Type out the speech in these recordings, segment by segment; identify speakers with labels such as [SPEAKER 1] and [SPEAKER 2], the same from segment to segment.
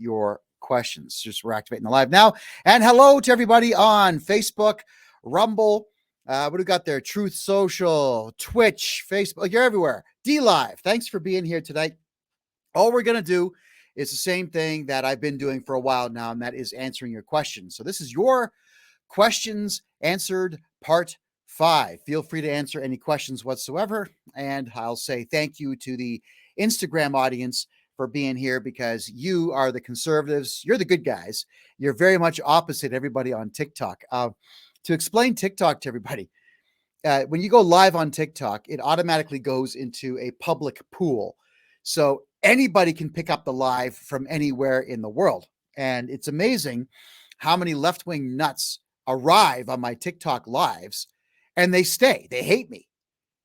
[SPEAKER 1] your questions. Just we're activating the live now. And hello to everybody on Facebook, Rumble. What do we got there? Truth Social, Twitch, Facebook. You're everywhere. D-Live. Thanks for being here tonight. All we're going to do is the same thing that I've been doing for a while now, and that is answering your questions. So this is your questions answered part 5. Feel free to answer any questions whatsoever. And I'll say thank you to the Instagram audience for being here, because you are the conservatives. You're the good guys. You're very much opposite everybody on TikTok. To explain TikTok to everybody, when you go live on TikTok, it automatically goes into a public pool. So anybody can pick up the live from anywhere in the world. And it's amazing how many left-wing nuts arrive on my TikTok lives and they stay. They hate me.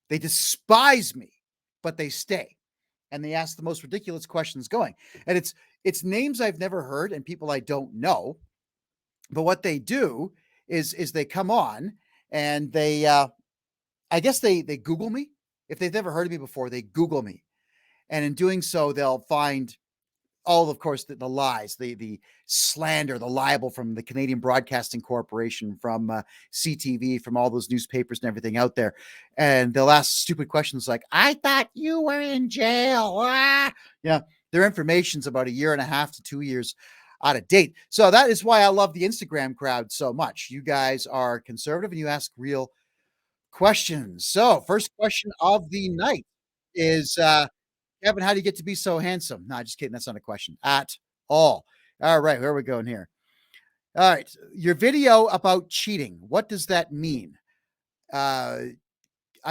[SPEAKER 1] They despise me, but they stay. And they ask the most ridiculous questions going. And it's names I've never heard and people I don't know. But what they do is they come on and they, I guess they Google me. If they've never heard of me before, they Google me. And in doing so, they'll find all, of course, the lies, the slander, the libel from the Canadian Broadcasting Corporation, from CTV, from all those newspapers and everything out there. And they'll ask stupid questions like, I thought you were in jail. Ah! Yeah, their information's about 1.5 to 2 years out of date. So that is why I love the Instagram crowd so much. You guys are conservative and you ask real questions. So first question of the night is, Kevin, how do you get to be so handsome? No, just kidding. That's not a question at all. All right, where are we going here? All right, your video about cheating. What does that mean? I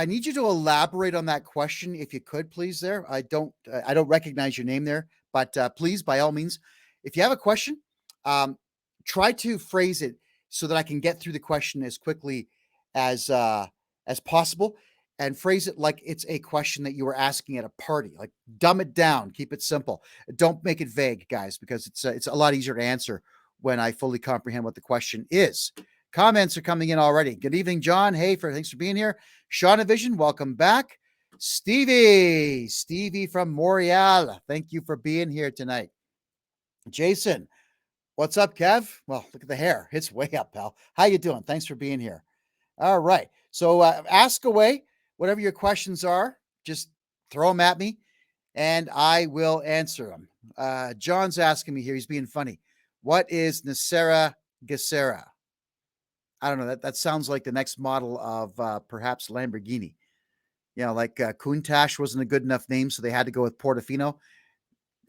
[SPEAKER 1] need you to elaborate on that question, if you could, please. There, I don't recognize your name there, but please, by all means, if you have a question, try to phrase it so that I can get through the question as quickly as possible. And phrase it like it's a question that you were asking at a party. Like, dumb it down, keep it simple. Don't make it vague, guys, because it's a lot easier to answer when I fully comprehend what the question is. Comments are coming in already. Good evening, John. Hey, thanks for being here. Shauna Vision, welcome back. Stevie from Montreal, thank you for being here tonight. Jason, what's up, Kev? Well, look at the hair. It's way up, pal. How you doing? Thanks for being here. All right. So ask away. Whatever your questions are, just throw them at me and I will answer them. John's asking me here. He's being funny. What is Nicera Gacera? I don't know. That sounds like the next model of perhaps Lamborghini. You know, like Countach wasn't a good enough name, so they had to go with Portofino.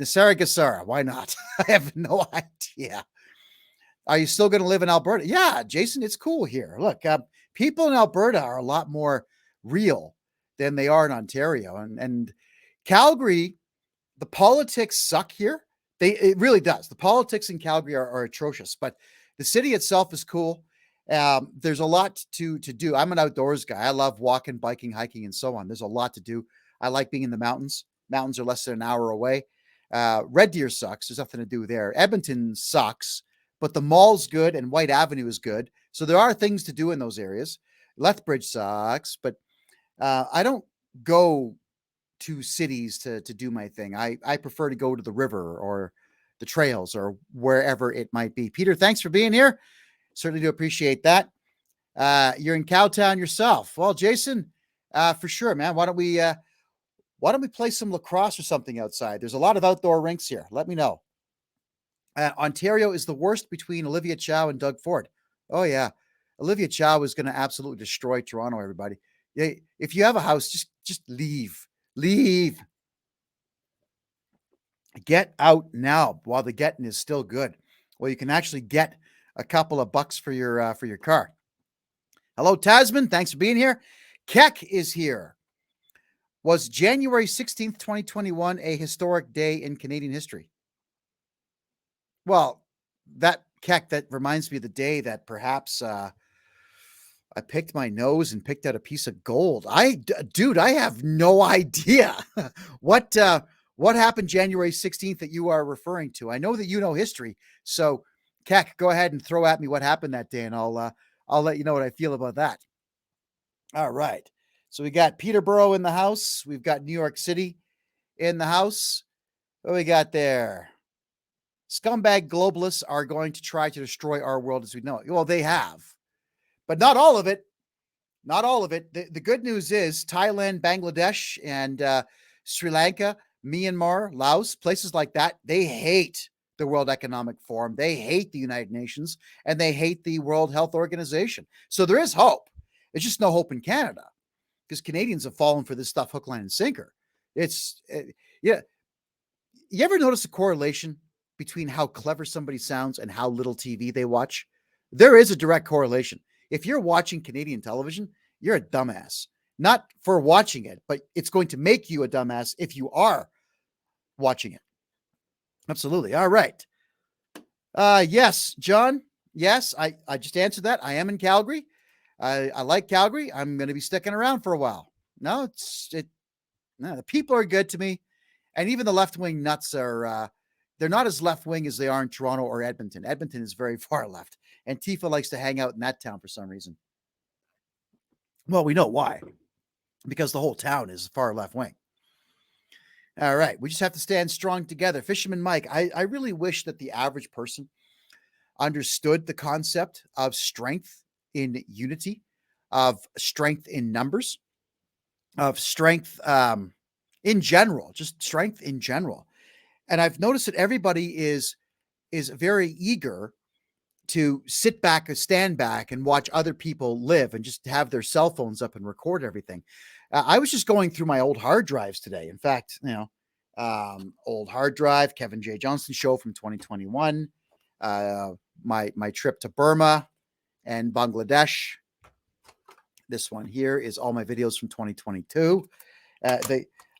[SPEAKER 1] Nicera Gacera. Why not? I have no idea. Are you still going to live in Alberta? Yeah, Jason, it's cool here. Look, people in Alberta are a lot more real than they are in Ontario. And Calgary, the politics suck here. It really does. The politics in Calgary are atrocious, but the city itself is cool. There's a lot to do. I'm an outdoors guy. I love walking, biking, hiking, and so on. There's a lot to do. I like being in the mountains. Mountains are less than an hour away. Red Deer sucks. There's nothing to do there. Edmonton sucks, but the mall's good and White Avenue is good. So there are things to do in those areas. Lethbridge sucks, but I don't go to cities to do my thing. I prefer to go to the river or the trails or wherever it might be. Peter, thanks for being here. Certainly do appreciate that. You're in Cowtown yourself. Well, Jason, for sure, man. Why don't we play some lacrosse or something outside? There's a lot of outdoor rinks here. Let me know. Ontario is the worst between Olivia Chow and Doug Ford. Oh yeah. Olivia Chow is going to absolutely destroy Toronto, everybody. If you have a house, just leave. Get out now while the getting is still good. Well, you can actually get a couple of bucks for your car. Hello, Tasman. Thanks for being here. Keck is here. Was January 16th, 2021 a historic day in Canadian history? Well, that reminds me of the day that perhaps I picked my nose and picked out a piece of gold. Dude, I have no idea what happened January 16th that you are referring to. I know that you know history. So, Keck, go ahead and throw at me what happened that day, and I'll let you know what I feel about that. All right. So we got Peterborough in the house. We've got New York City in the house. What we got there? Scumbag globalists are going to try to destroy our world as we know it. Well, they have, but not all of it. Not all of it. The good news is Thailand, Bangladesh, and Sri Lanka, Myanmar, Laos, places like that, they hate the World Economic Forum. They hate the United Nations, and they hate the World Health Organization. So there is hope. There's just no hope in Canada because Canadians have fallen for this stuff hook, line, and sinker. Yeah. You ever notice a correlation between how clever somebody sounds and how little TV they watch? There is a direct correlation. If you're watching Canadian television, you're a dumbass. Not for watching it, but it's going to make you a dumbass if you are watching it. Absolutely. All right. Yes, John. Yes, I just answered that. I am in Calgary. I like Calgary. I'm going to be sticking around for a while. No, the people are good to me. And even the left-wing nuts are, they're not as left-wing as they are in Toronto or Edmonton. Edmonton is very far left. Antifa likes to hang out in that town for some reason. Well, we know why. Because the whole town is far left-wing. All right. We just have to stand strong together. Fisherman Mike, I really wish that the average person understood the concept of strength in unity, of strength in numbers, of strength in general, just strength in general. And I've noticed that everybody is very eager to sit back or stand back and watch other people live and just have their cell phones up and record everything. I was just going through my old hard drives today. In fact, old hard drive, KevinJJohnston show from 2021, my trip to Burma and Bangladesh. This one here is all my videos from 2022.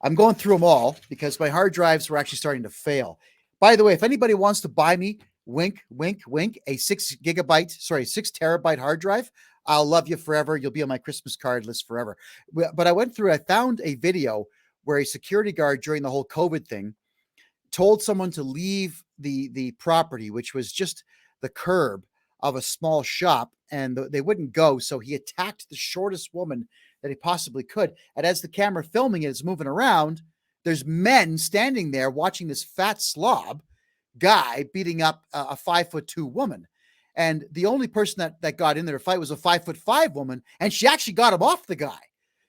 [SPEAKER 1] I'm going through them all because my hard drives were actually starting to fail. By the way, if anybody wants to buy me, wink, wink, wink, a 6 terabyte hard drive, I'll love you forever. You'll be on my Christmas card list forever. But I found a video where a security guard during the whole COVID thing told someone to leave the property, which was just the curb of a small shop, and they wouldn't go. So he attacked the shortest woman that he possibly could. And as the camera filming it is moving around, there's men standing there watching this fat slob guy beating up a 5'2" woman. And the only person that got in there to fight was a 5'5" woman, and she actually got him off the guy.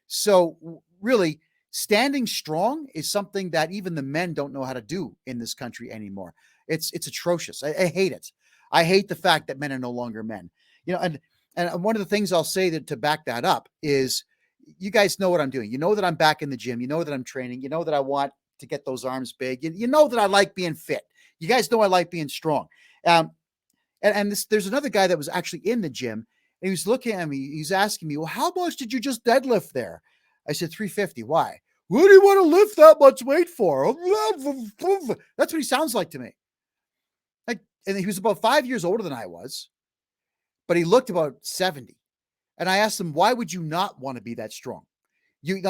[SPEAKER 1] So really, standing strong is something that even the men don't know how to do in this country anymore. It's atrocious. I hate it. I hate the fact that men are no longer men. And one of the things I'll say to back that up is, you guys know what I'm doing. You know that I'm back in the gym. You know that I'm training. You know that I want to get those arms big. You know that I like being fit. You guys know I like being strong. There's another guy that was actually in the gym, and he was looking at me. He's asking me, well, how much did you just deadlift there? I said, 350. Why? What do you want to lift that much weight for? That's what he sounds like to me. And he was about 5 years older than I was, but he looked about 70. And I asked him, why would you not want to be that strong? You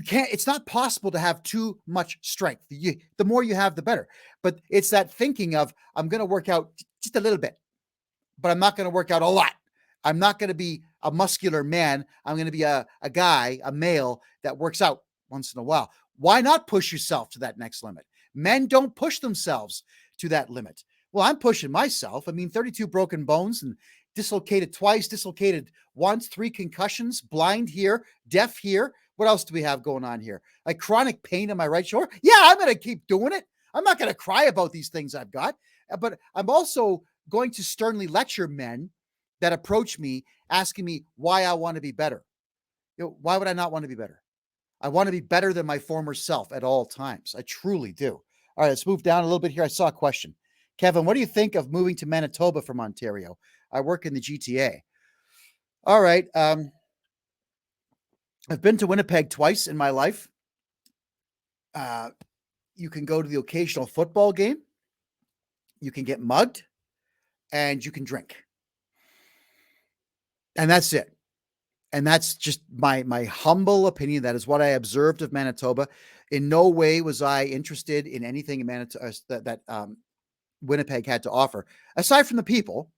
[SPEAKER 1] can't, it's not possible to have too much strength. The more you have, the better. But it's that thinking of, I'm going to work out just a little bit, but I'm not going to work out a lot. I'm not going to be a muscular man. I'm going to be a guy, a male that works out once in a while. Why not push yourself to that next limit? Men don't push themselves to that limit. Well, I'm pushing myself. 32 broken bones and dislocated twice, dislocated once, 3 concussions, blind here, deaf here. What else do we have going on here? Like chronic pain in my right shoulder. Yeah, I'm going to keep doing it. I'm not going to cry about these things I've got, but I'm also going to sternly lecture men that approach me asking me why I want to be better. Why would I not want to be better? I want to be better than my former self at all times. I truly do. All right, let's move down a little bit here. I saw a question. Kevin, what do you think of moving to Manitoba from Ontario? I work in the GTA. All right. I've been to Winnipeg twice in my life. You can go to the occasional football game. You can get mugged, and you can drink. And that's it. And that's just my humble opinion. That is what I observed of Manitoba. In no way was I interested in anything in Manitoba that Winnipeg had to offer, aside from the people.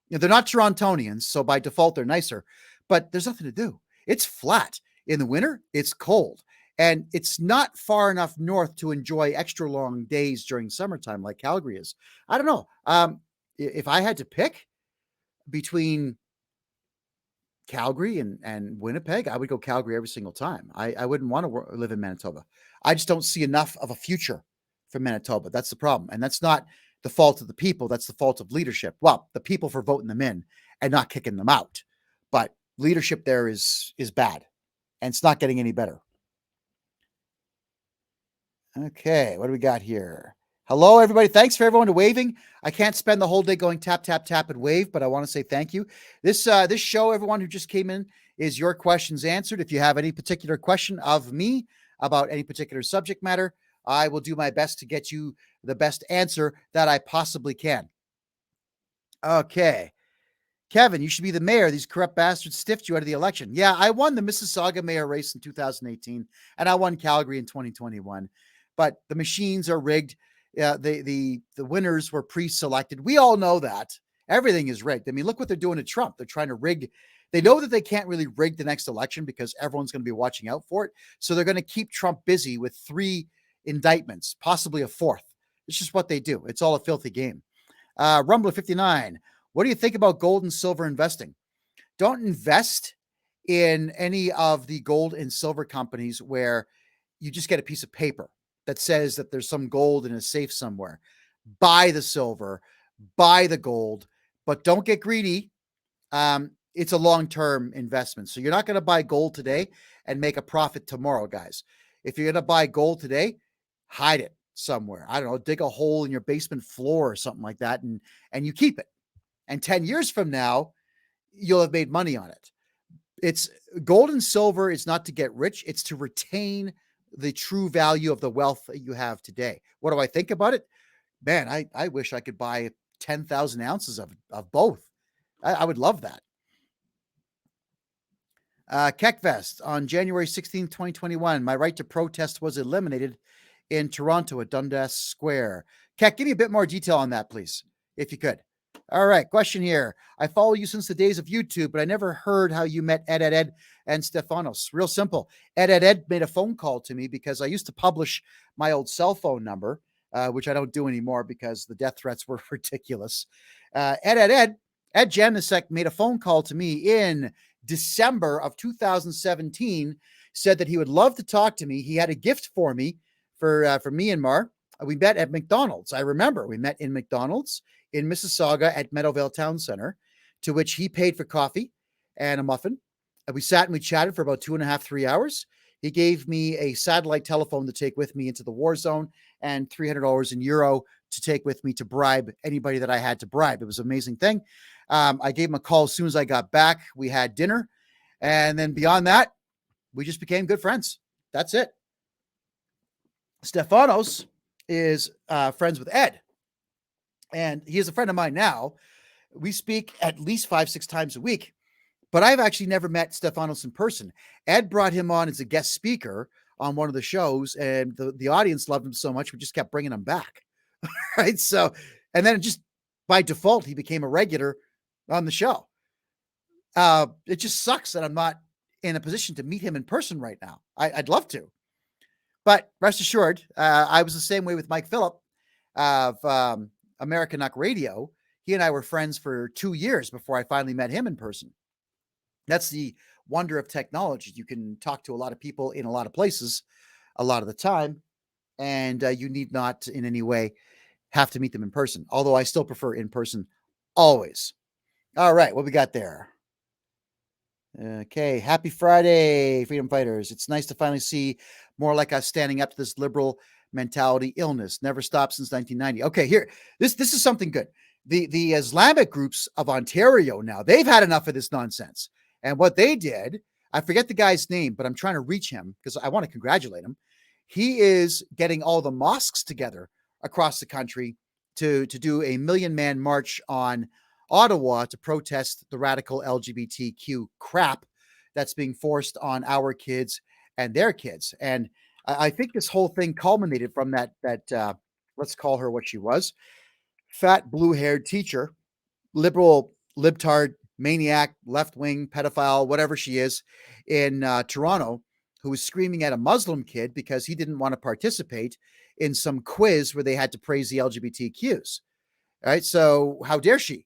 [SPEAKER 1] They're not Torontonians, so by default they're nicer, but there's nothing to do. It's flat. In the winter, it's cold. And it's not far enough north to enjoy extra long days during summertime like Calgary is. I don't know. If I had to pick between Calgary and Winnipeg, I would go Calgary every single time. I wouldn't want to live in Manitoba. I just don't see enough of a future for Manitoba. That's the problem. And that's not the fault of the people. That's the fault of leadership. Well, the people for voting them in and not kicking them out. But leadership there is bad, and it's not getting any better. Okay, what do we got here? Hello, everybody. Thanks for everyone to waving. I can't spend the whole day going tap, tap, tap, and wave, but I want to say thank you. This show, everyone who just came in, is your questions answered. If you have any particular question of me about any particular subject matter, I will do my best to get you the best answer that I possibly can. Okay. Kevin, you should be the mayor. These corrupt bastards stiffed you out of the election. Yeah, I won the Mississauga mayor race in 2018, and I won Calgary in 2021. But the machines are rigged. The winners were pre-selected. We all know that. Everything is rigged. I mean, look what they're doing to Trump. They're trying to rig. They know that they can't really rig the next election because everyone's going to be watching out for it. So they're going to keep Trump busy with 3 indictments, possibly a 4th. It's just what they do. It's all a filthy game. Rumbler 59. What do you think about gold and silver investing? Don't invest in any of the gold and silver companies where you just get a piece of paper that says that there's some gold in a safe somewhere. Buy the silver, buy the gold, but don't get greedy. It's a long-term investment. So you're not going to buy gold today and make a profit tomorrow, guys. If you're going to buy gold today, hide it somewhere. I don't know, dig a hole in your basement floor or something like that, and you keep it. And 10 years from now, you'll have made money on it. It's gold and silver is not to get rich. It's to retain the true value of the wealth that you have today. What do I think about it? Man, I wish I could buy 10,000 ounces of both. I would love that. Keckvest, on January 16th, 2021, my right to protest was eliminated in Toronto at Dundas Square. Keck, give me a bit more detail on that, please, if you could. All right, question here. I follow you since the days of YouTube, but I never heard how you met Ed and Stefanos. Real simple. Ed made a phone call to me because I used to publish my old cell phone number, which I don't do anymore because the death threats were ridiculous. Ed Janisek made a phone call to me in December of 2017, said that he would love to talk to me. He had a gift for me for Myanmar. We met at McDonald's. I remember we met in McDonald's in Mississauga at Meadowvale Town Center, to which he paid for coffee and a muffin. And we sat and we chatted for about 2.5, 3 hours. He gave me a satellite telephone to take with me into the war zone and $300 in euro to take with me to bribe anybody that I had to bribe. It was an amazing thing. I gave him a call as soon as I got back. We had dinner. And then beyond that, we just became good friends. That's it. Stefanos is friends with Ed. And he is a friend of mine now. We speak at least 5-6 times a week, but I've actually never met Stefanos in person. Ed brought him on as a guest speaker on one of the shows, and the audience loved him so much, we just kept bringing him back. Right. So, and then just by default, he became a regular on the show. It just sucks that I'm not in a position to meet him in person right now. I'd love to, but rest assured, I was the same way with Mike Phillip of American Nuck Radio. He and I were friends for 2 years before I finally met him in person. That's the wonder of technology. You can talk to a lot of people in a lot of places a lot of the time, and you need not in any way have to meet them in person, although I still prefer in person always. All right, what we got there? Okay, happy Friday, freedom fighters. It's nice to finally see more like us standing up to this liberal mentality illness. Never stopped since 1990. Okay, here, this is something good. The Islamic groups of Ontario now, they've had enough of this nonsense. And what they did, I forget the guy's name, but I'm trying to reach him because I want to congratulate him. He is getting all the mosques together across the country to do a 1 million man march on Ottawa to protest the radical LGBTQ crap that's being forced on our kids and their kids. And I think this whole thing culminated from that let's call her what she was, fat blue-haired teacher, liberal, libtard, maniac, left-wing, pedophile, whatever she is, in Toronto, who was screaming at a Muslim kid because he didn't want to participate in some quiz where they had to praise the LGBTQs. All right. So how dare she?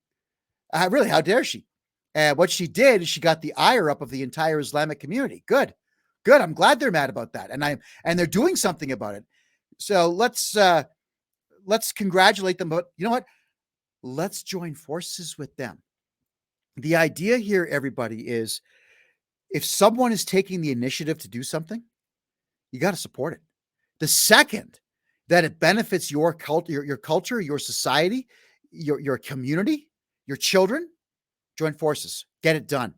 [SPEAKER 1] Really, how dare she? And what she did is she got the ire up of the entire Islamic community. Good. I'm glad they're mad about that. And they're doing something about it. So let's congratulate them. But you know what? Let's join forces with them. The idea here, everybody, is if someone is taking the initiative to do something, you got to support it. The second that it benefits your culture, your society, your community, your children, join forces, get it done.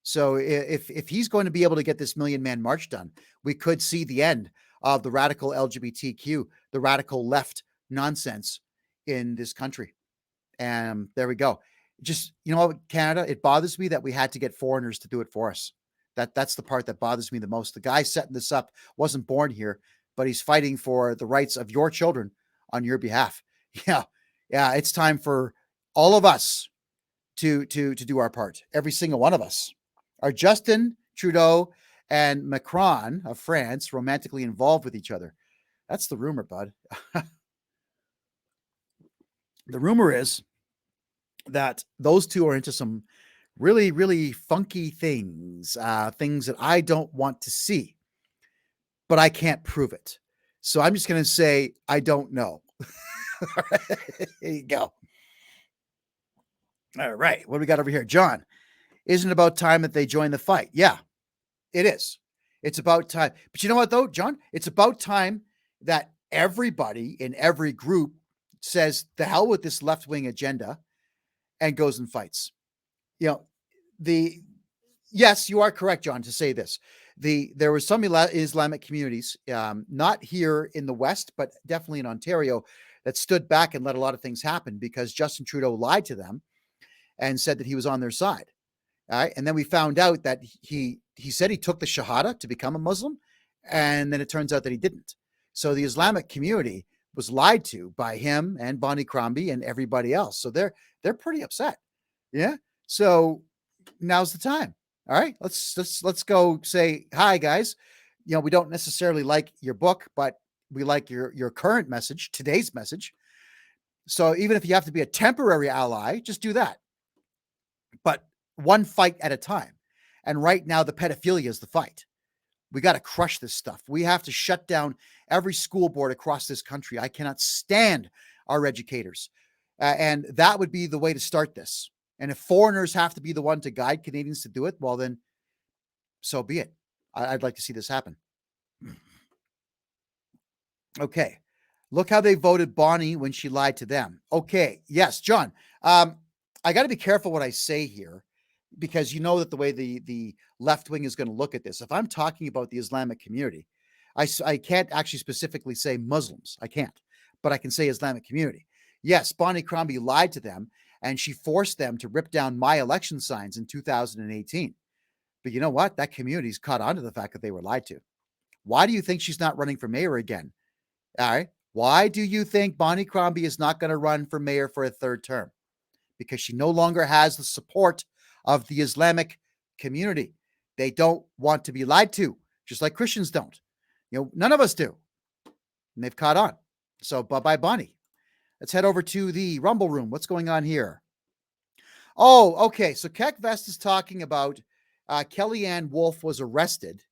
[SPEAKER 1] So if he's going to be able to get this Million Man March done, we could see the end of the radical LGBTQ, the radical left nonsense in this country. And there we go. Just, you know, Canada, it bothers me that we had to get foreigners to do it for us. That's the part that bothers me the most. The guy setting this up wasn't born here, but he's fighting for the rights of your children on your behalf. Yeah. It's time for all of us to do our part. Every single one of us. Are Justin Trudeau and Macron of France romantically involved with each other? That's the rumor, bud. The rumor is that those two are into some really, really funky things, things that I don't want to see, but I can't prove it. So I'm just going to say, I don't know. There you go. All right. What do we got over here? John, isn't it about time that they join the fight? Yeah, it is. It's about time. But you know what, though, John? It's about time that everybody in every group says, the hell with this left-wing agenda, and goes and fights. You know, yes, you are correct, John, to say this. There were some Islamic communities, not here in the West, but definitely in Ontario, that stood back and let a lot of things happen because Justin Trudeau lied to them and said that he was on their side. All right. And then we found out that he said he took the Shahada to become a Muslim, and then it turns out that he didn't. So the Islamic community was lied to by him and Bonnie Crombie and everybody else. So they're pretty upset. Yeah. So now's the time. All right. Let's go say, hi, guys. You know, we don't necessarily like your book, but we like your current message, today's message. So even if you have to be a temporary ally, just do that. But one fight at a time. And right now, the pedophilia is the fight. We got to crush this stuff. We have to shut down every school board across this country. I cannot stand our educators. And that would be the way to start this. And if foreigners have to be the one to guide Canadians to do it, well, then so be it. I'd like to see this happen. Okay. Look how they voted Bonnie when she lied to them. Okay. Yes, John. I got to be careful what I say here, because you know that the way the left wing is going to look at this. If I'm talking about the Islamic community, I can't actually specifically say Muslims. I can't, but I can say Islamic community. Yes, Bonnie Crombie lied to them, and she forced them to rip down my election signs in 2018. But you know what? That community's caught on to the fact that they were lied to. Why do you think she's not running for mayor again? All right. Why do you think Bonnie Crombie is not going to run for mayor for a third term? Because she no longer has the support of the Islamic community. They don't want to be lied to, just like Christians don't. You know, none of us do. And they've caught on. So bye-bye, Bonnie. Let's head over to the Rumble Room. What's going on here? Oh, okay. So Keck Vest is talking about Kellyanne Wolf was arrested,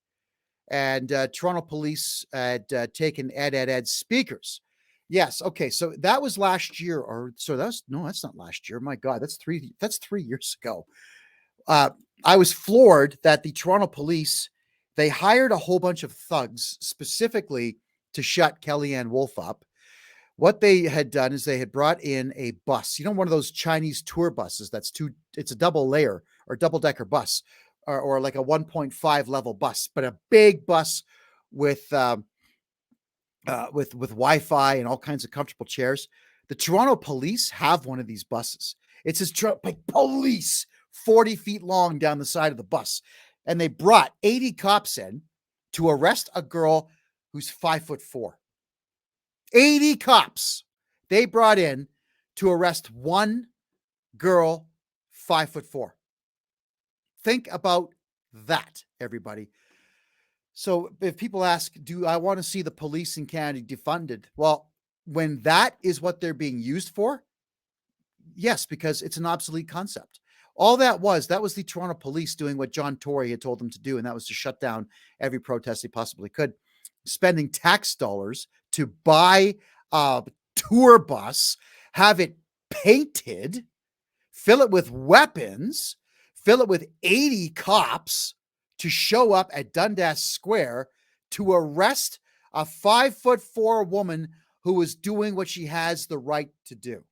[SPEAKER 1] and Toronto police had taken Ed's speakers. Yes. Okay. So that was last year, that's not last year. My God, that's 3 years ago. I was floored that the Toronto police, they hired a whole bunch of thugs specifically to shut Kellyanne Wolf up. What they had done is they had brought in a bus, you know, one of those Chinese tour buses. It's a double layer or double decker bus, or like a 1.5 level bus, but a big bus with Wi-Fi and all kinds of comfortable chairs. The Toronto police have one of these buses. It says police 40 feet long down the side of the bus. And they brought 80 cops in to arrest a girl who's 5'4". 80 cops they brought in to arrest one girl 5'4". Think about that, everybody. So if people ask, do I want to see the police in Canada defunded? Well, when that is what they're being used for, yes, because it's an obsolete concept. All that was the Toronto police doing what John Tory had told them to do, and that was to shut down every protest they possibly could, spending tax dollars to buy a tour bus, have it painted, fill it with weapons, fill it with 80 cops to show up at Dundas Square to arrest a 5'4" woman who was doing what she has the right to do.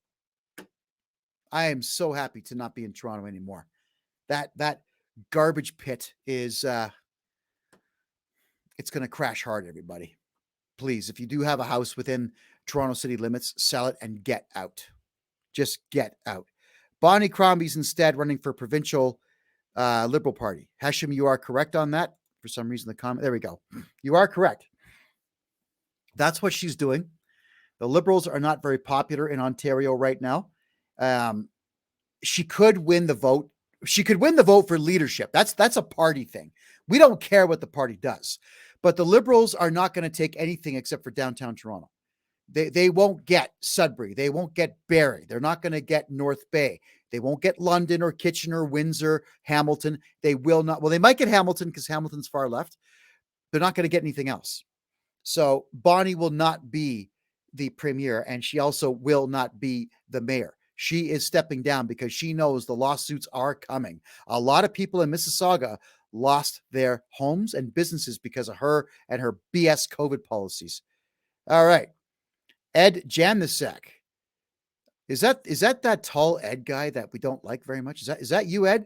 [SPEAKER 1] I am so happy to not be in Toronto anymore. That garbage pit is it's going to crash hard, everybody. Please, if you do have a house within Toronto city limits, sell it and get out. Just get out. Bonnie Crombie's instead running for provincial Liberal Party. Hesham, you are correct on that. For some reason, the comment, there we go. You are correct. That's what she's doing. The Liberals are not very popular in Ontario right now. She could win the vote. She could win the vote for leadership. That's a party thing. We don't care what the party does. But the Liberals are not going to take anything except for downtown Toronto. They won't get Sudbury. They won't get Barrie. They're not going to get North Bay. They won't get London or Kitchener, Windsor, Hamilton. They will not. Well, they might get Hamilton because Hamilton's far left. They're not going to get anything else. So Bonnie will not be the premier, and she also will not be the mayor. She is stepping down because she knows the lawsuits are coming. A lot of people in Mississauga lost their homes and businesses because of her and her BS COVID policies. All right. Ed Janisek. Is that tall Ed guy that we don't like very much? Is that you, Ed?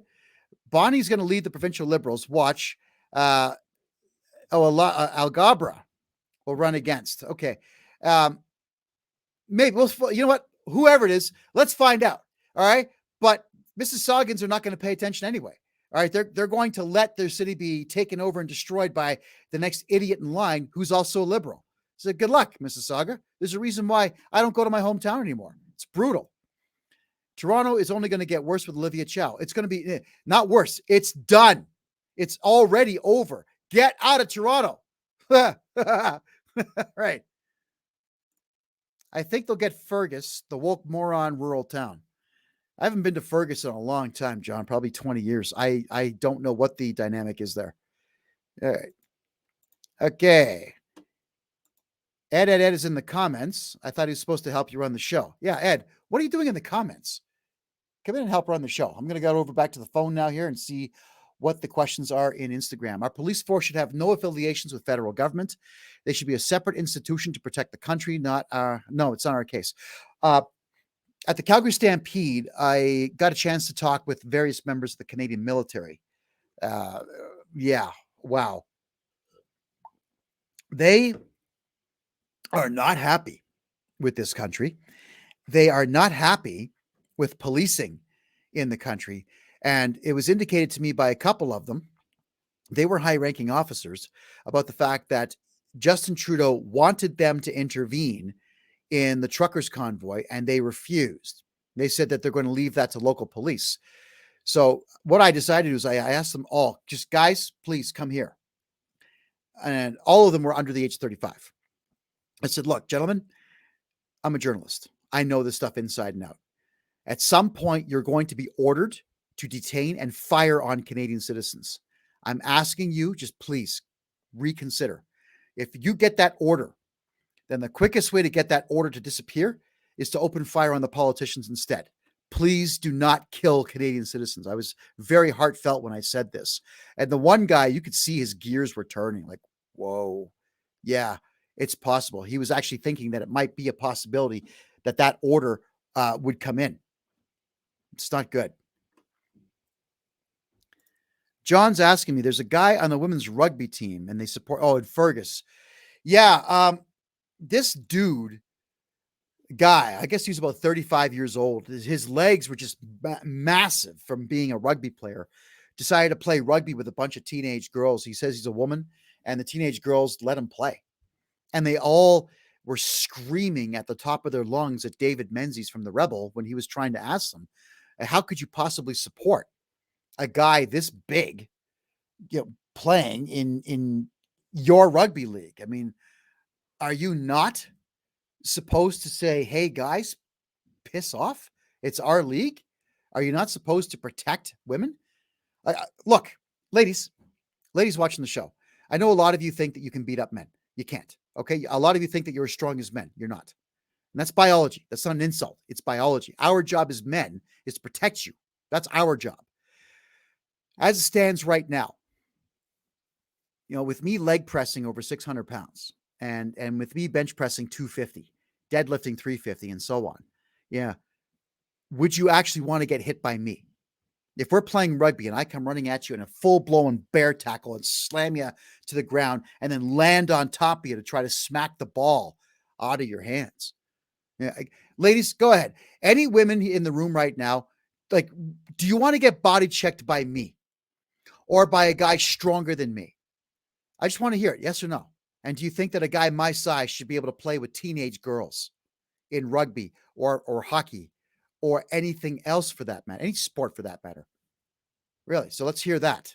[SPEAKER 1] Bonnie's going to lead the provincial Liberals. Watch. Algabra will run against. Okay. Maybe you know what? Whoever it is, let's find out. All right. But Mississaugans are not going to pay attention anyway. All right. They're going to let their city be taken over and destroyed by the next idiot in line who's also a Liberal. So good luck, Mississauga. There's a reason why I don't go to my hometown anymore. It's brutal. Toronto is only going to get worse with Olivia Chow. It's going to be not worse. It's done. It's already over. Get out of Toronto. Right. I think they'll get Fergus, the woke moron rural town. I haven't been to Fergus in a long time, John, probably 20 years. I don't know what the dynamic is there. All right. Okay. Ed is in the comments. I thought he was supposed to help you run the show. Yeah, Ed, what are you doing in the comments? Come in and help run the show. I'm going to go over back to the phone now here and see what the questions are in Instagram. Our police force should have no affiliations with federal government. They should be a separate institution to protect the country, no, it's not our case. At the Calgary Stampede, I got a chance to talk with various members of the Canadian military. Yeah, wow. They are not happy with this country. They are not happy with policing in the country. And it was indicated to me by a couple of them, they were high-ranking officers, about the fact that Justin Trudeau wanted them to intervene in the truckers' convoy, and they refused. They said that they're going to leave that to local police. So what I decided was I asked them all, just guys, please come here. And all of them were under the age of 35. I said, look, gentlemen, I'm a journalist. I know this stuff inside and out. At some point, you're going to be ordered to detain and fire on Canadian citizens. I'm asking you, just please reconsider. If you get that order, then the quickest way to get that order to disappear is to open fire on the politicians instead. Please do not kill Canadian citizens. I was very heartfelt when I said this. And the one guy, you could see his gears were turning like, whoa, yeah, it's possible. He was actually thinking that it might be a possibility that order would come in. It's not good. John's asking me, there's a guy on the women's rugby team and they support, in Fergus. Yeah. This guy, I guess he was about 35 years old. His legs were just massive from being a rugby player. Decided to play rugby with a bunch of teenage girls. He says he's a woman and the teenage girls let him play. And they all were screaming at the top of their lungs at David Menzies from the Rebel when he was trying to ask them, how could you possibly support a guy this big, playing in your rugby league. I mean, are you not supposed to say, hey, guys, piss off? It's our league. Are you not supposed to protect women? Look, ladies watching the show, I know a lot of you think that you can beat up men. You can't. Okay. A lot of you think that you're as strong as men. You're not. And that's biology. That's not an insult. It's biology. Our job as men is to protect you. That's our job. As it stands right now, with me leg pressing over 600 pounds and with me bench pressing 250, deadlifting 350 and so on. Yeah. Would you actually want to get hit by me? If we're playing rugby and I come running at you in a full-blown bear tackle and slam you to the ground and then land on top of you to try to smack the ball out of your hands. Yeah, ladies, go ahead. Any women in the room right now, like, do you want to get body checked by me or by a guy stronger than me? I just want to hear it. Yes or no? And do you think that a guy my size should be able to play with teenage girls in rugby or hockey or anything else for that matter, any sport for that matter? Really? So let's hear that.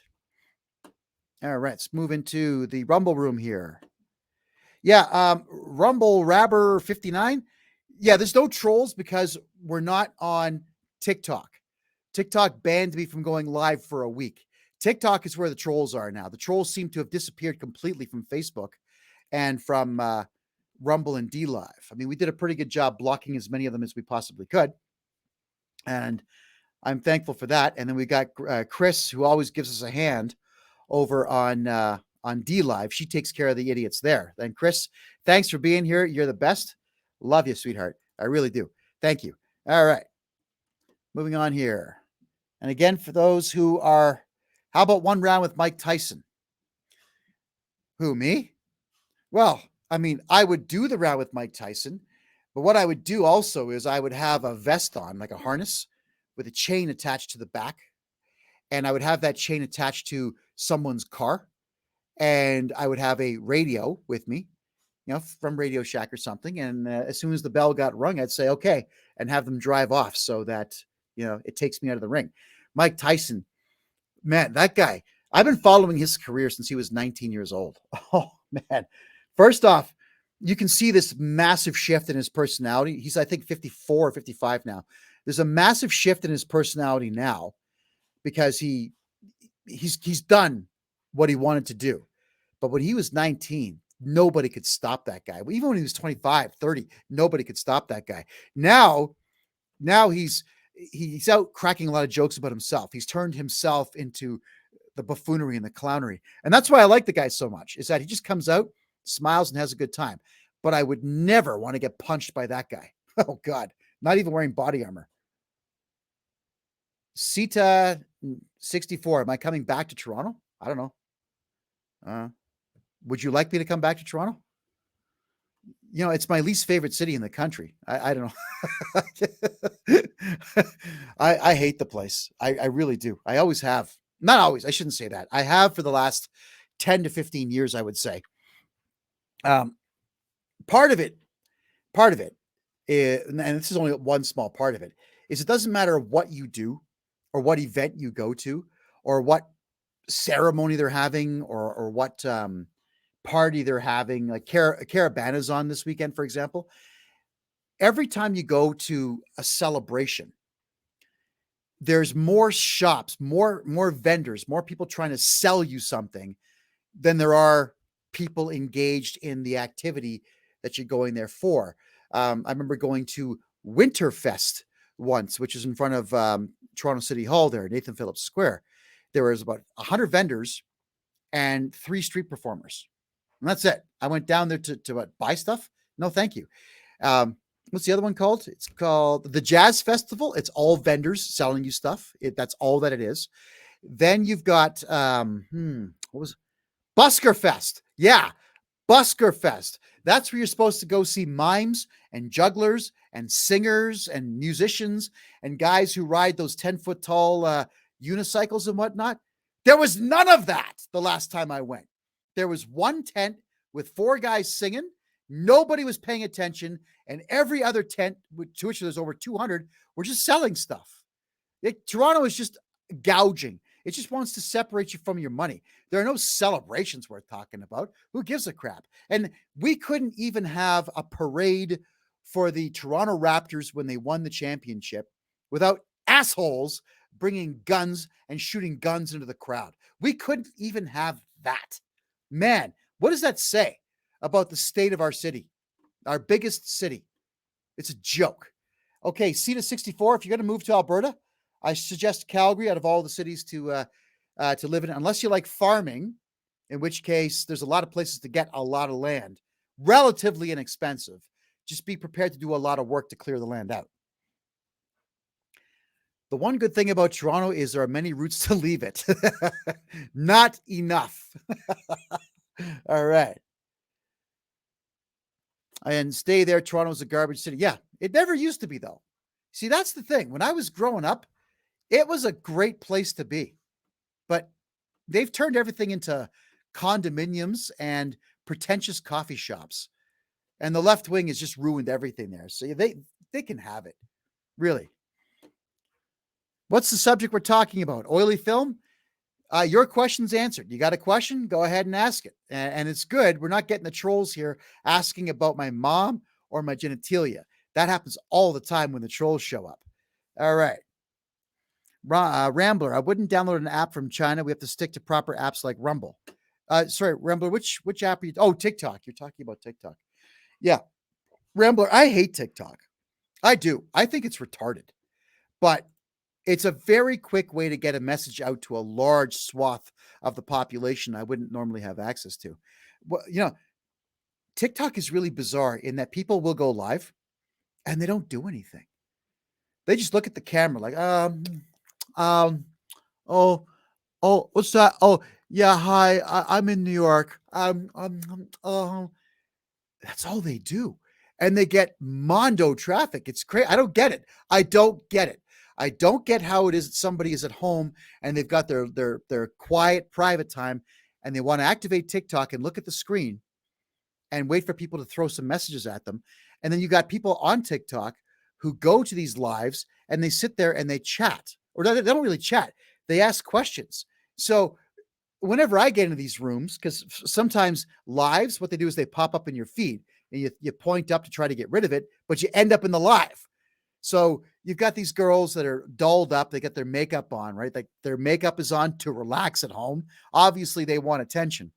[SPEAKER 1] All right, let's move into the Rumble room here. Yeah, Rumble Rabber 59. Yeah, there's no trolls because we're not on TikTok. TikTok banned me from going live for a week. TikTok is where the trolls are now. The trolls seem to have disappeared completely from Facebook and from Rumble and D Live. I mean, we did a pretty good job blocking as many of them as we possibly could. And I'm thankful for that. And then we got Chris, who always gives us a hand over on D Live. She takes care of the idiots there. Then Chris, thanks for being here. You're the best. Love you, sweetheart. I really do. Thank you. All right. Moving on here. And again, for those who are, how about one round with Mike Tyson? Who, me? Well, I mean, I would do the round with Mike Tyson, but what I would do also is I would have a vest on, like a harness with a chain attached to the back. And I would have that chain attached to someone's car. And I would have a radio with me, from Radio Shack or something. And as soon as the bell got rung, I'd say, okay, and have them drive off so that, it takes me out of the ring. Mike Tyson, man, that guy, I've been following his career since he was 19 years old. Oh, man. First off, you can see this massive shift in his personality. He's, I think, 54 or 55 now. There's a massive shift in his personality now because he's done what he wanted to do. But when he was 19, nobody could stop that guy. Even when he was 25, 30, nobody could stop that guy. Now he's out cracking a lot of jokes about himself. He's turned himself into the buffoonery and the clownery. And that's why I like the guy so much, is that he just comes out, smiles, and has a good time. But I would never want to get punched by that guy. Oh, God. Not even wearing body armor. Sita 64. Am I coming back to Toronto? I don't know. Would you like me to come back to Toronto? It's my least favorite city in the country. I don't know. I hate the place. I really do. I always have. Not always. I shouldn't say that. I have for the last 10 to 15 years, I would say. Part of it is, and this is only one small part of it, is it doesn't matter what you do or what event you go to or what ceremony they're having or what party they're having, like Carabana's on this weekend, for example. Every time you go to a celebration, there's more shops, more vendors, more people trying to sell you something than there are people engaged in the activity that you're going there for. I remember going to Winterfest once, which is in front of Toronto City Hall there, Nathan Phillips Square. There was about 100 vendors and 3 street performers. And that's it. I went down there to what, buy stuff? No, thank you. What's the other one called? It's called the Jazz Festival. It's all vendors selling you stuff. That's all that it is. Then you've got, what was it? Busker Fest. Yeah, Busker Fest. That's where you're supposed to go see mimes and jugglers and singers and musicians and guys who ride those 10-foot tall unicycles and whatnot. There was none of that the last time I went. There was one tent with 4 guys singing. Nobody was paying attention. And every other tent, to which there's over 200, were just selling stuff. Toronto is just gouging. It just wants to separate you from your money. There are no celebrations worth talking about. Who gives a crap? And we couldn't even have a parade for the Toronto Raptors when they won the championship without assholes bringing guns and shooting guns into the crowd. We couldn't even have that. Man, what does that say about the state of our city, our biggest city? It's a joke. Okay, CETA 64, if you're going to move to Alberta, I suggest Calgary out of all the cities to live in, unless you like farming, in which case there's a lot of places to get a lot of land, relatively inexpensive. Just be prepared to do a lot of work to clear the land out. The one good thing about Toronto is there are many routes to leave it. Not enough. All right. And stay there. Toronto's a garbage city. Yeah, it never used to be, though. See, that's the thing. When I was growing up, it was a great place to be. But they've turned everything into condominiums and pretentious coffee shops. And the left wing has just ruined everything there. So they can have it. Really. What's the subject we're talking about? Oily film? Your question's answered. You got a question? Go ahead and ask it. And it's good. We're not getting the trolls here asking about my mom or my genitalia. That happens all the time when the trolls show up. All right. Rambler, I wouldn't download an app from China. We have to stick to proper apps like Rumble. Sorry, Rambler, which app are you? Oh, TikTok. You're talking about TikTok. Yeah. Rambler, I hate TikTok. I do. I think it's retarded. But it's a very quick way to get a message out to a large swath of the population I wouldn't normally have access to. Well, TikTok is really bizarre in that people will go live and they don't do anything. They just look at the camera like, oh, what's that? Oh, yeah, hi, I'm in New York. That's all they do. And they get mondo traffic. It's crazy. I don't get it. I don't get how it is that somebody is at home and they've got their quiet private time and they want to activate TikTok and look at the screen and wait for people to throw some messages at them. And then you got people on TikTok who go to these lives and they sit there and they chat, or they don't really chat. They ask questions. So whenever I get into these rooms, because sometimes lives, what they do is they pop up in your feed and you point up to try to get rid of it, but you end up in the live. So you've got these girls that are dolled up. They got their makeup on, right? Like their makeup is on to relax at home. Obviously, they want attention.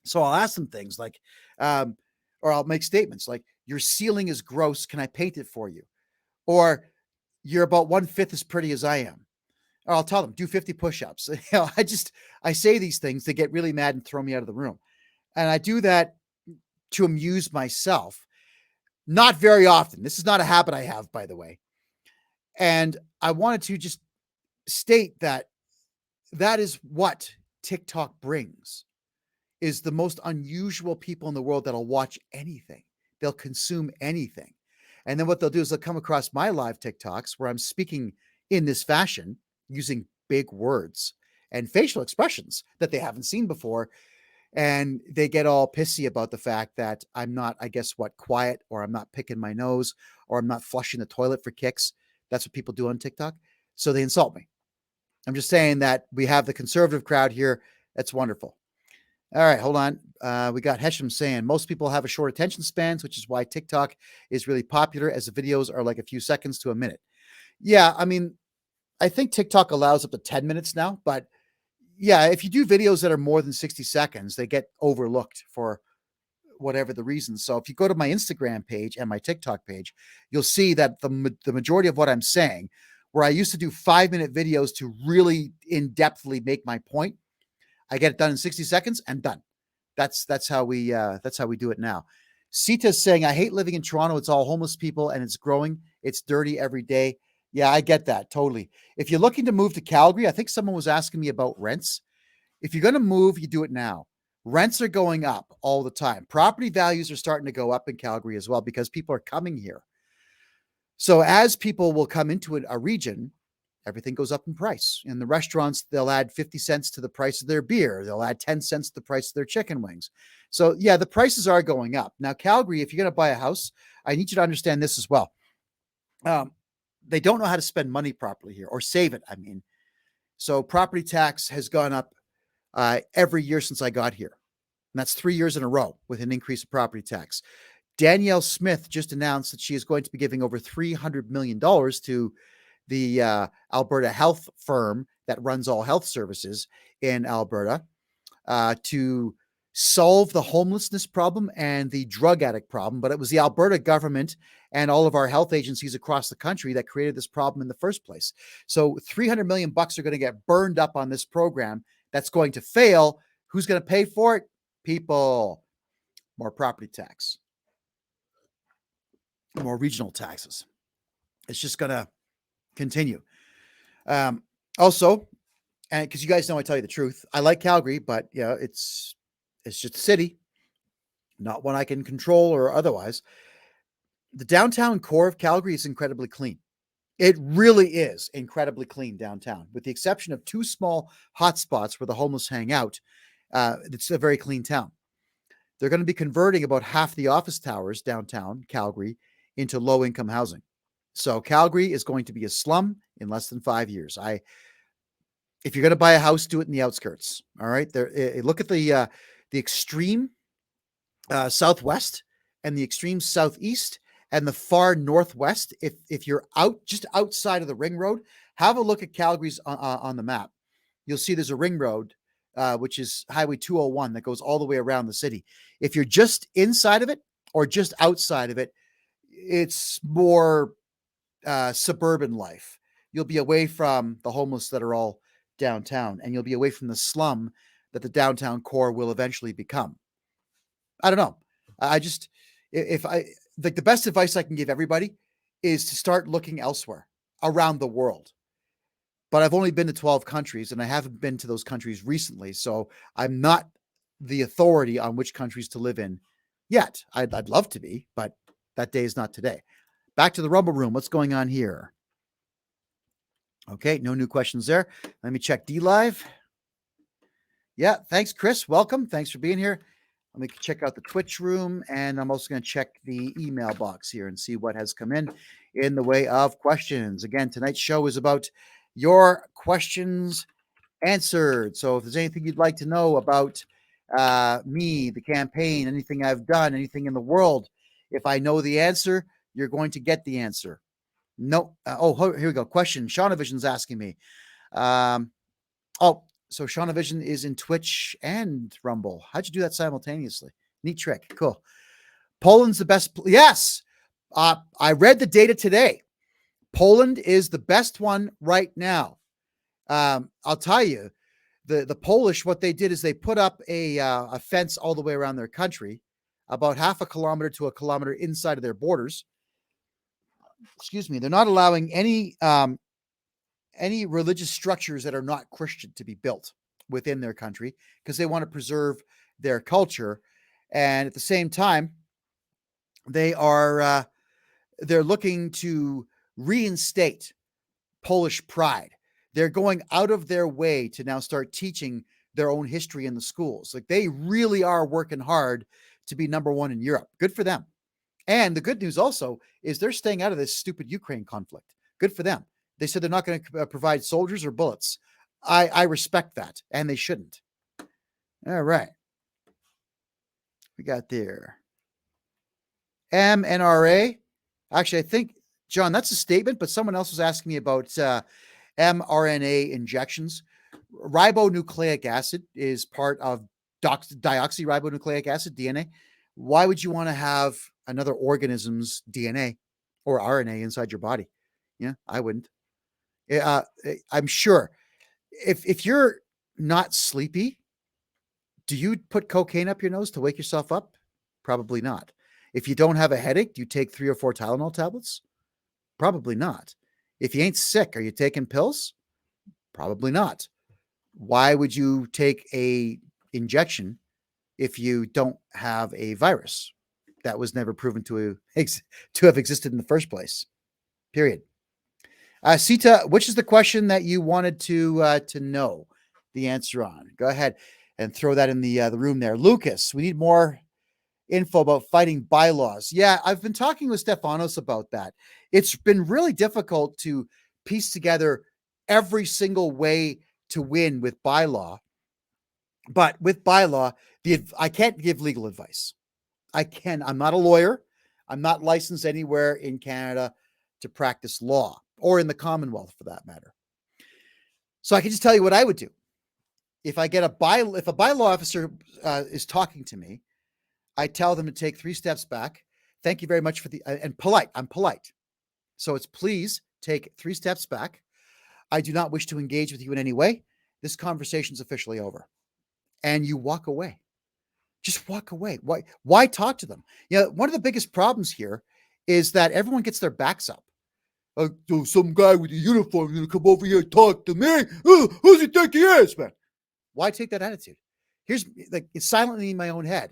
[SPEAKER 1] So I'll ask them things like, or I'll make statements like, your ceiling is gross. Can I paint it for you? Or you're about 1/5 as pretty as I am. Or I'll tell them, do 50 push-ups. I say these things. They get really mad and throw me out of the room. And I do that to amuse myself. Not very often. This is not a habit I have, by the way. And I wanted to just state that is what TikTok brings, is the most unusual people in the world that'll watch anything. They'll consume anything. And then what they'll do is they'll come across my live TikToks where I'm speaking in this fashion using big words and facial expressions that they haven't seen before. And they get all pissy about the fact that I'm not, I guess what, quiet, or I'm not picking my nose, or I'm not flushing the toilet for kicks. That's what people do on TikTok. So they insult me. I'm just saying that we have the conservative crowd here. That's wonderful. All right, hold on. We got Hesham saying most people have a short attention spans, which is why TikTok is really popular, as the videos are like a few seconds to a minute. Yeah, I mean, I think TikTok allows up to 10 minutes now, but yeah, if you do videos that are more than 60 seconds, they get overlooked for whatever the reason. So if you go to my Instagram page and my TikTok page, you'll see that the majority of what I'm saying, where I used to do 5-minute videos to really in-depthly make my point, I get it done in 60 seconds and done. That's how we do it now. Sita's saying, I hate living in Toronto. It's all homeless people and it's growing. It's dirty every day. Yeah, I get that. Totally. If you're looking to move to Calgary, I think someone was asking me about rents. If you're going to move, you do it now. Rents are going up all the time. Property values are starting to go up in Calgary as well because people are coming here. So as people will come into a region, everything goes up in price. In the restaurants, they'll add 50 cents to the price of their beer. They'll add 10 cents to the price of their chicken wings. So yeah, the prices are going up. Now, Calgary, if you're going to buy a house, I need you to understand this as well. They don't know how to spend money properly here, or save it. I mean, So property tax has gone up every year since I got here. And that's 3 years in a row with an increase of property tax. Danielle Smith just announced that she is going to be giving over $300 million to the Alberta health firm that runs all health services in Alberta to solve the homelessness problem and the drug addict problem. But it was the Alberta government and all of our health agencies across the country that created this problem in the first place. So $300 million are going to get burned up on this program that's going to fail. Who's going to pay for it? People. More property tax, more regional taxes. It's just going to continue. Also, and because you guys know I tell you the truth, I like Calgary, but yeah, it's just a city, not one I can control or otherwise. The downtown core of Calgary is incredibly clean. It really is incredibly clean downtown, with the exception of 2 small hotspots where the homeless hang out. It's a very clean town. They're going to be converting about half the office towers downtown Calgary into low-income housing. So Calgary is going to be a slum in less than 5 years. If you're going to buy a house, do it in the outskirts. All right. Look at the extreme southwest and the extreme southeast and the far northwest. If you're just outside of the ring road, have a look at Calgary's on the map. You'll see there's a ring road, which is Highway 201 that goes all the way around the city. If you're just inside of it or just outside of it, it's more suburban life. You'll be away from the homeless that are all downtown, and you'll be away from the slum that the downtown core will eventually become. I don't know. The best advice I can give everybody is to start looking elsewhere around the world. But I've only been to 12 countries, and I haven't been to those countries recently. So I'm not the authority on which countries to live in yet. I'd love to be, but that day is not today. Back to the Rumble Room. What's going on here? Okay, no new questions there. Let me check DLive. Yeah, thanks, Chris. Welcome. Thanks for being here. Let me check out the Twitch room, and I'm also going to check the email box here and see what has come in the way of questions. Again, tonight's show is about your questions answered. So if there's anything you'd like to know about me, the campaign, anything I've done, anything in the world, if I know the answer, you're going to get the answer. No. Here we go. Question. Shaunavision's asking me. So Shaunavision is in Twitch and Rumble. How'd you do that simultaneously? Neat trick. Cool. Poland's the best. Yes. I read the data today. Poland is the best one right now. I'll tell you, the Polish, what they did is they put up a fence all the way around their country, about half a kilometer to a kilometer inside of their borders. Excuse me. They're not allowing any religious structures that are not Christian to be built within their country because they want to preserve their culture. And at the same time, they're looking to reinstate Polish pride. They're going out of their way to now start teaching their own history in the schools. Like, they really are working hard to be number one in Europe. Good for them. And the good news also is they're staying out of this stupid Ukraine conflict. Good for them. They said they're not going to provide soldiers or bullets. I respect that, and they shouldn't. All right. We got there. mNRA. Actually, I think, John, that's a statement, but someone else was asking me about mRNA injections. Ribonucleic acid is part of deoxyribonucleic acid, DNA. Why would you want to have another organism's DNA or RNA inside your body? Yeah, I wouldn't. I'm sure if you're not sleepy, do you put cocaine up your nose to wake yourself up? Probably not. If you don't have a headache, do you take 3 or 4 Tylenol tablets? Probably not. If you ain't sick, are you taking pills? Probably not. Why would you take a injection if you don't have a virus that was never proven to have existed in the first place? Period. Sita, which is the question that you wanted to know the answer on? Go ahead and throw that in the room there. Lucas, we need more info about fighting bylaws. Yeah, I've been talking with Stefanos about that. It's been really difficult to piece together every single way to win with bylaw. But with bylaw, I can't give legal advice. I'm not a lawyer. I'm not licensed anywhere in Canada to practice law, or in the Commonwealth for that matter. So I can just tell you what I would do. If a bylaw officer is talking to me, I tell them to take 3 steps back. Thank you very much for and polite. I'm polite. So it's please take 3 steps back. I do not wish to engage with you in any way. This conversation is officially over. And you walk away. Just walk away. Why talk to them? One of the biggest problems here is that everyone gets their backs up. Some guy with a uniform is going to come over here and talk to me. Who's he think he is, man? Why take that attitude? It's silently in my own head.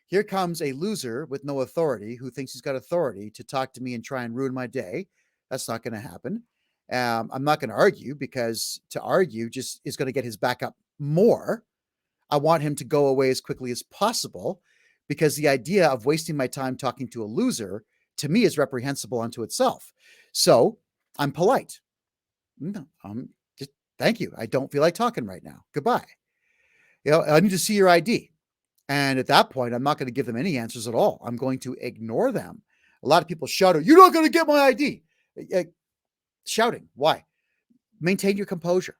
[SPEAKER 1] Here comes a loser with no authority who thinks he's got authority to talk to me and try and ruin my day. That's not going to happen. I'm not going to argue, because to argue just is going to get his back up more. I want him to go away as quickly as possible, because the idea of wasting my time talking to a loser, to me, is reprehensible unto itself. So I'm polite. Just thank you. I don't feel like talking right now. Goodbye. I need to see your ID. And at that point, I'm not going to give them any answers at all. I'm going to ignore them. A lot of people shout, "You're not going to get my ID." Shouting. Why? Maintain your composure.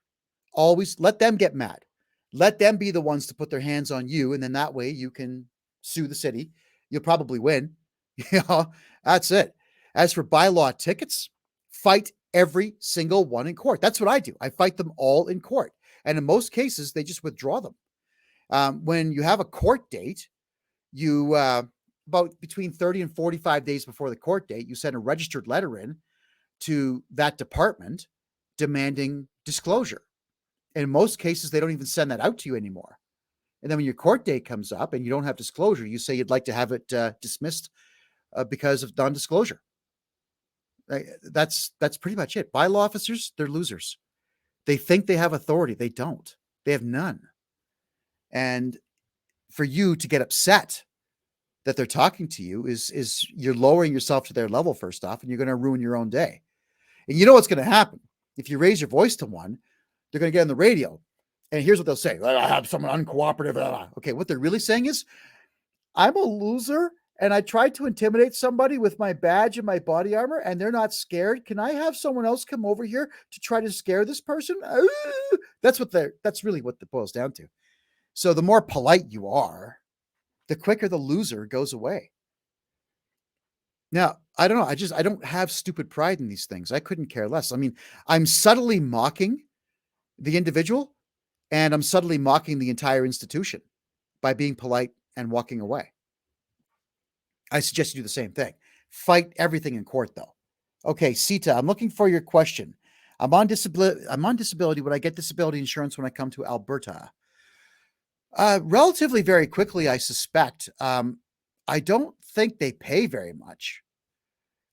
[SPEAKER 1] Always let them get mad. Let them be the ones to put their hands on you. And then that way you can sue the city. You'll probably win. That's it. As for bylaw tickets, fight every single one in court. That's what I do. I fight them all in court. And in most cases, they just withdraw them. When you have a court date, you about between 30 and 45 days before the court date, you send a registered letter in to that department demanding disclosure. And in most cases, they don't even send that out to you anymore. And then when your court date comes up and you don't have disclosure, you say you'd like to have it dismissed because of non-disclosure. That's pretty much it. Bylaw officers, they're losers. They think they have authority. They don't. They have none. And for you to get upset that they're talking to you is you're lowering yourself to their level, first off, and you're going to ruin your own day. And you know what's going to happen. If you raise your voice to one, they're going to get on the radio. And here's what they'll say. I have someone uncooperative. Okay, what they're really saying is, I'm a loser and I tried to intimidate somebody with my badge and my body armor and they're not scared. Can I have someone else come over here to try to scare this person? That's really what it boils down to. So the more polite you are, the quicker the loser goes away. Now, I don't know. I don't have stupid pride in these things. I couldn't care less. I mean, I'm subtly mocking the individual and I'm subtly mocking the entire institution by being polite and walking away. I suggest you do the same thing. Fight everything in court, though. Okay, Sita, I'm looking for your question. I'm on disability. Would I get disability insurance when I come to Alberta? Relatively very quickly, I suspect. I don't think they pay very much.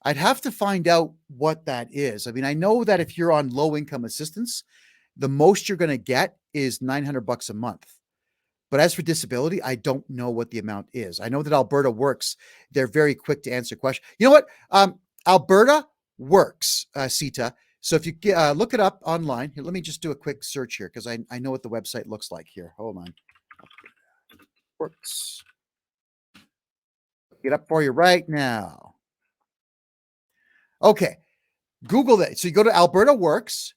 [SPEAKER 1] I'd have to find out what that is. I mean, I know that if you're on low income assistance, the most you're going to get is $900 a month. But as for disability, I don't know what the amount is. I know that Alberta Works, they're very quick to answer questions. You know what? Alberta Works, Sita. So if you look it up online, here, let me just do a quick search here because I know what the website looks like here. Hold on. Works. Get up for you right now. Okay. Google that. So you go to Alberta Works,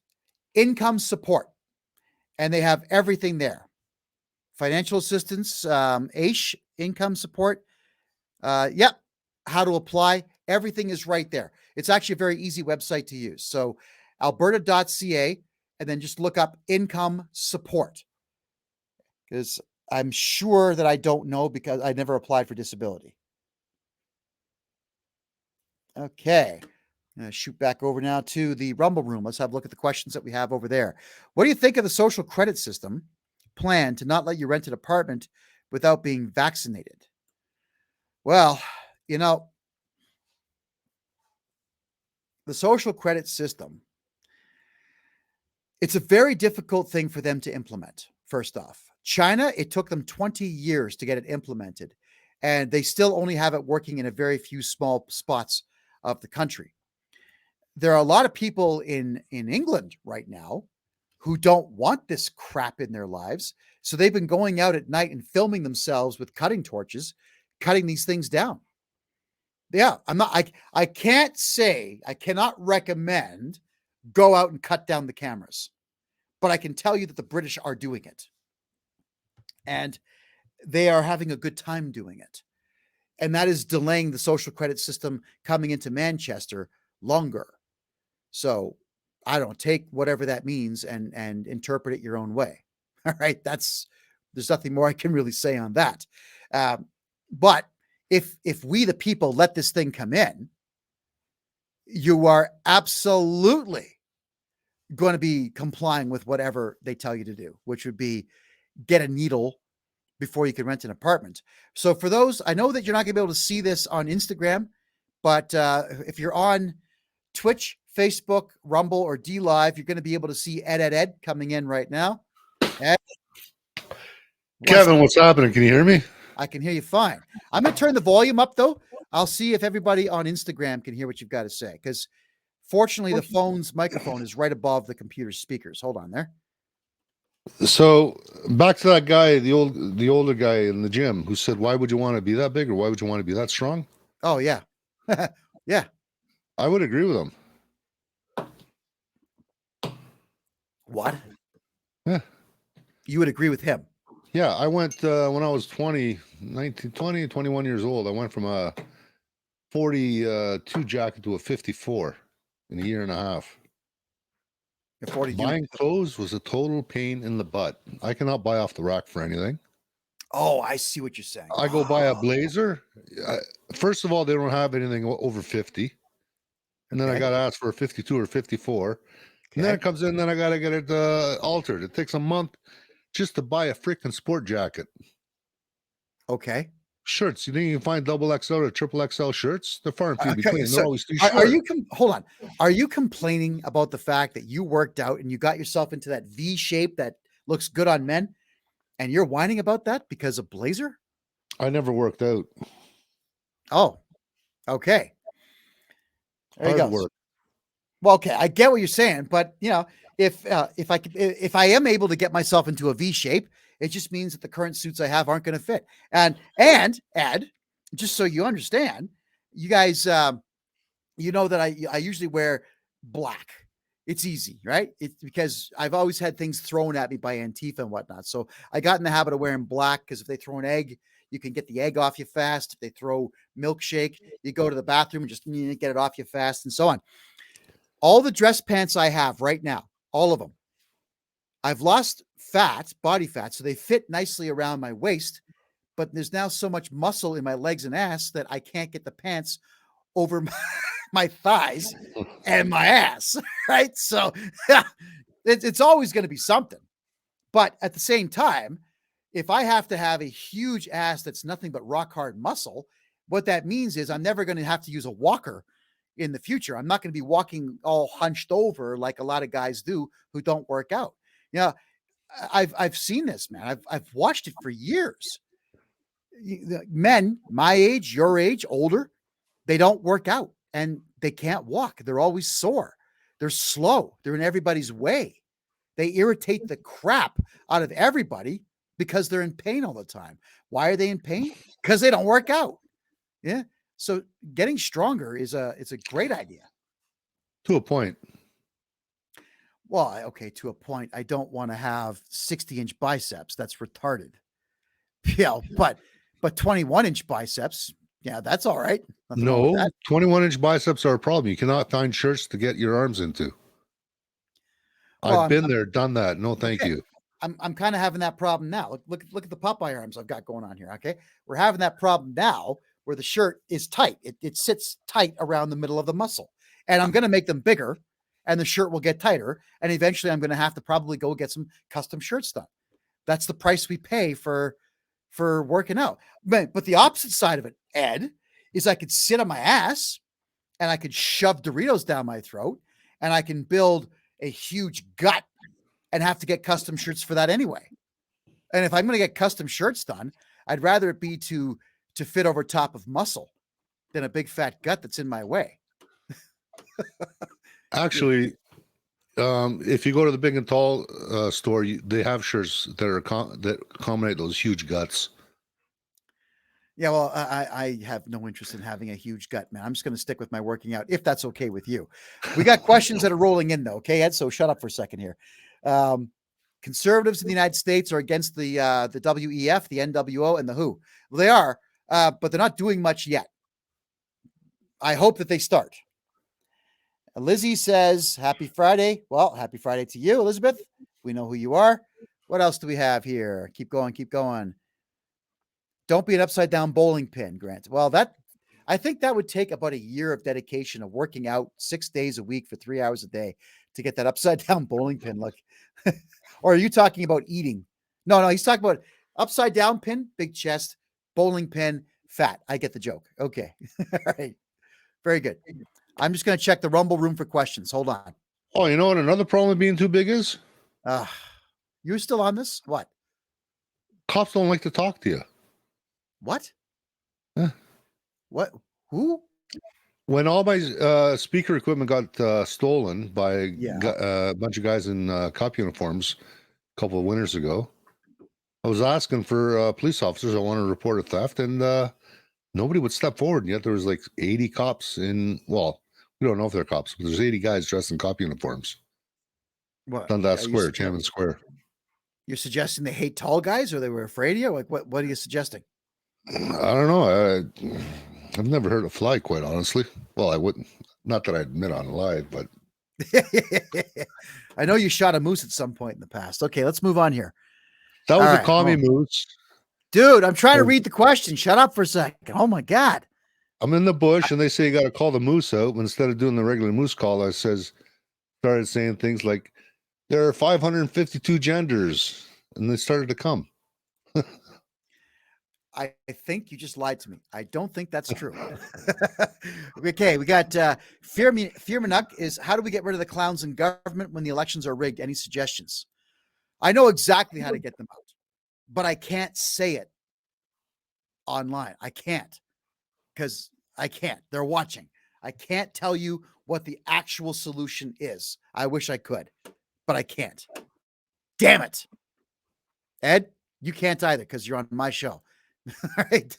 [SPEAKER 1] income support, and they have everything there. Financial assistance, AISH, income support. Yep. How to apply. Everything is right there. It's actually a very easy website to use. So alberta.ca, and then just look up income support. Because I'm sure that I don't know because I never applied for disability. Okay. I'm going to shoot back over now to the Rumble Room. Let's have a look at the questions that we have over there. What do you think of the social credit system plan to not let you rent an apartment without being vaccinated? Well, you know, the social credit system, it's a very difficult thing for them to implement, first off. China, it took them 20 years to get it implemented, and they still only have it working in a very few small spots of the country. There are a lot of people in England right now who don't want this crap in their lives. So they've been going out at night and filming themselves with cutting torches, cutting these things down. Yeah, I can't say, I cannot recommend go out and cut down the cameras, but I can tell you that the British are doing it. And they are having a good time doing it. And that is delaying the social credit system coming into Manchester longer. So I don't take whatever that means and interpret it your own way. All right. There's nothing more I can really say on that. But if we, the people, let this thing come in, you are absolutely going to be complying with whatever they tell you to do, which would be get a needle before you can rent an apartment. So for those, I know that you're not going to be able to see this on Instagram, but if you're on Twitch, Facebook, Rumble, or D Live, you're going to be able to see Ed coming in right now. Ed,
[SPEAKER 2] Kevin, what's happening? Can you hear me?
[SPEAKER 1] I can hear you fine. I'm going to turn the volume up, though. I'll see if everybody on Instagram can hear what you've got to say, because fortunately, the phone's microphone is right above the computer's speakers. Hold on there.
[SPEAKER 2] So back to that guy, the older guy in the gym who said, "Why would you want to be that big, or why would you want to be that strong?"
[SPEAKER 1] Oh yeah, yeah.
[SPEAKER 2] I would agree with him.
[SPEAKER 1] What?
[SPEAKER 2] Yeah.
[SPEAKER 1] You would agree with him?
[SPEAKER 2] Yeah, I went when I was 21 years old. I went from a 42 jacket to a 54 in a year and a half. Buying clothes was a total pain in the butt. I cannot buy off the rack for anything.
[SPEAKER 1] Oh, I see what you're saying.
[SPEAKER 2] I go buy a blazer. First of all, they don't have anything over 50. And then I got to ask for a 52 or 54. And then it comes in, then I got to get it altered. It takes a month just to buy a freaking sport jacket.
[SPEAKER 1] Okay.
[SPEAKER 2] Shirts. You think you can find double XL or triple XL shirts? They're far and few between. They're always too short.
[SPEAKER 1] Hold on. Are you complaining about the fact that you worked out and you got yourself into that V shape that looks good on men, and you're whining about that because of blazer?
[SPEAKER 2] I never worked out.
[SPEAKER 1] Oh, okay. There you go.
[SPEAKER 2] Work.
[SPEAKER 1] Well, okay, I get what you're saying, but you know, if I am able to get myself into a V shape, it just means that the current suits I have aren't going to fit. And Ed, just so you understand, you guys, you know that I usually wear black. It's easy, right? It's because I've always had things thrown at me by Antifa and whatnot. So I got in the habit of wearing black because if they throw an egg, you can get the egg off you fast. If they throw milkshake, you go to the bathroom and just get it off you fast and so on. All the dress pants I have right now, all of them, I've lost body fat, so they fit nicely around my waist, but there's now so much muscle in my legs and ass that I can't get the pants over my thighs and my ass, right? So it's always going to be something. But at the same time, if I have to have a huge ass that's nothing but rock hard muscle, what that means is I'm never going to have to use a walker in the future. I'm not going to be walking all hunched over like a lot of guys do who don't work out. You know, I've seen this, man. I've watched it for years. Men my age, your age, older, they don't work out and they can't walk. They're always sore. They're slow. They're in everybody's way. They irritate the crap out of everybody because they're in pain all the time. Why are they in pain? Because they don't work out. Yeah. So getting stronger it's a great idea.
[SPEAKER 2] To a point.
[SPEAKER 1] Well, okay, to a point. I don't want to have 60-inch biceps. That's retarded. Yeah, but 21-inch biceps, yeah, that's all right.
[SPEAKER 2] Nothing wrong with that. 21-inch biceps are a problem. You cannot find shirts to get your arms into. Well, I've been there, done that. No, thank you.
[SPEAKER 1] I'm kind of having that problem now. Look at the Popeye arms I've got going on here. Okay, we're having that problem now where the shirt is tight. It sits tight around the middle of the muscle, and I'm going to make them bigger, and the shirt will get tighter, and eventually I'm going to have to probably go get some custom shirts done. That's the price we pay for working out. But the opposite side of it, Ed, is I could sit on my ass and I could shove Doritos down my throat and I can build a huge gut and have to get custom shirts for that anyway. And if I'm going to get custom shirts done, I'd rather it be to fit over top of muscle than a big fat gut that's in my way.
[SPEAKER 2] Actually, If you go to the Big and Tall store, they have shirts that are that accommodate those huge guts.
[SPEAKER 1] Yeah, well, I have no interest in having a huge gut, man. I'm just going to stick with my working out, if that's okay with you. We got questions that are rolling in, though. Okay, Ed. So shut up for a second here. Conservatives in the United States are against the WEF, the NWO, and the WHO. Well, they are, but they're not doing much yet. I hope that they start. Lizzie says, "Happy Friday." Well, happy Friday to you, Elizabeth. We know who you are. What else do we have here? Keep going. Keep going. Don't be an upside down bowling pin, Grant. Well, I think that would take about a year of dedication of working out 6 days a week for 3 hours a day to get that upside down bowling pin look. Or are you talking about eating? No, he's talking about upside down pin, big chest, bowling pin, fat. I get the joke. Okay. All right. Very good. I'm just going to check the Rumble room for questions. Hold on.
[SPEAKER 2] Oh, you know what another problem with being too big is?
[SPEAKER 1] You're still on this? What?
[SPEAKER 2] Cops don't like to talk to you.
[SPEAKER 1] What?
[SPEAKER 2] Huh.
[SPEAKER 1] What? Who?
[SPEAKER 2] When all my speaker equipment got stolen by a bunch of guys in cop uniforms a couple of winters ago, I was asking for police officers. I wanted to report a theft, and nobody would step forward. And yet there was like 80 cops in. Well, we don't know if they're cops, but there's 80 guys dressed in cop uniforms.
[SPEAKER 1] What?
[SPEAKER 2] Dundas Square, Tiananmen Square.
[SPEAKER 1] You're suggesting they hate tall guys, or they were afraid of you? Like, what are you suggesting?
[SPEAKER 2] I don't know. I've never heard a fly, quite honestly. Well, I wouldn't. Not that I admit on live, but
[SPEAKER 1] I know you shot a moose at some point in the past. Okay, let's move on here.
[SPEAKER 2] That was a commie moose.
[SPEAKER 1] Dude, I'm trying to read the question. Shut up for a second. Oh my God.
[SPEAKER 2] I'm in the bush and they say you got to call the moose out. Instead of doing the regular moose call, I started saying things like, there are 552 genders. And they started to come.
[SPEAKER 1] I think you just lied to me. I don't think that's true. Okay, we got Fearmanuk is, how do we get rid of the clowns in government when the elections are rigged? Any suggestions? I know exactly how to get them out, but I can't say it online. I can't, because I can't. They're watching. I can't tell you what the actual solution is. I wish I could, but I can't. Damn it. Ed, you can't either because you're on my show. All right.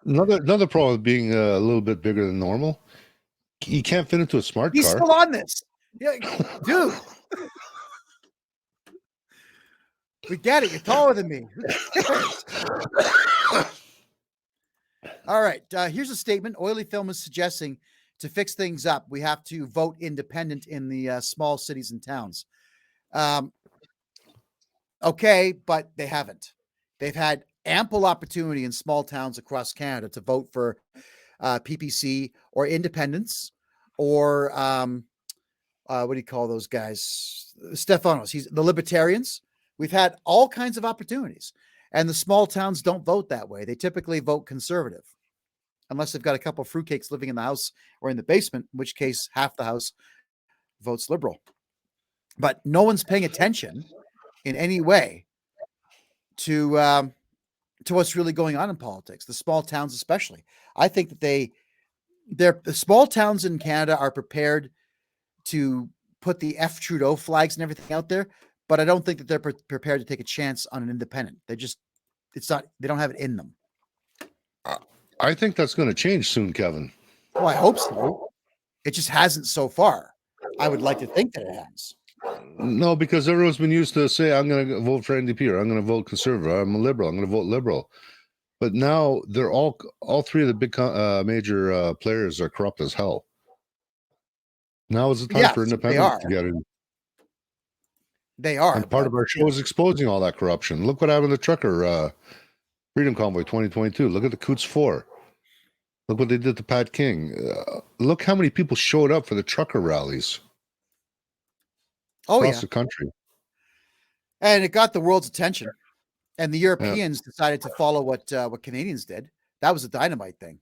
[SPEAKER 2] Another problem with being a little bit bigger than normal. You can't fit into a smart car.
[SPEAKER 1] He's still on this. Yeah, dude. We get it. You're taller than me. All right. Here's a statement. Oily Film is suggesting to fix things up, we have to vote independent in the small cities and towns. Okay, but they haven't. They've had ample opportunity in small towns across Canada to vote for PPC or independents or what do you call those guys? Stefanos. He's the Libertarians. We've had all kinds of opportunities, and the small towns don't vote that way. They typically vote conservative, unless they've got a couple of fruitcakes living in the house or in the basement, in which case half the house votes Liberal. But no one's paying attention in any way to what's really going on in politics, the small towns especially. I think that the small towns in Canada are prepared to put the F Trudeau flags and everything out there, but I don't think that they're prepared to take a chance on an independent. They don't have it in them.
[SPEAKER 2] I think that's going to change soon, Kevin.
[SPEAKER 1] Well, I hope so. It just hasn't so far. I would like to think that it has.
[SPEAKER 2] No, because everyone's been used to say, I'm going to vote for NDP or I'm going to vote conservative. I'm a liberal. I'm going to vote liberal. But now they're all three of the big major players are corrupt as hell. Now is the time for independents to get in.
[SPEAKER 1] They are.
[SPEAKER 2] And part of our show is exposing all that corruption. Look what happened to the trucker Freedom Convoy 2022. Look at the Coots 4. Look what they did to Pat King. Look how many people showed up for the trucker rallies across the country.
[SPEAKER 1] And it got the world's attention. And the Europeans decided to follow what Canadians did. That was a dynamite thing.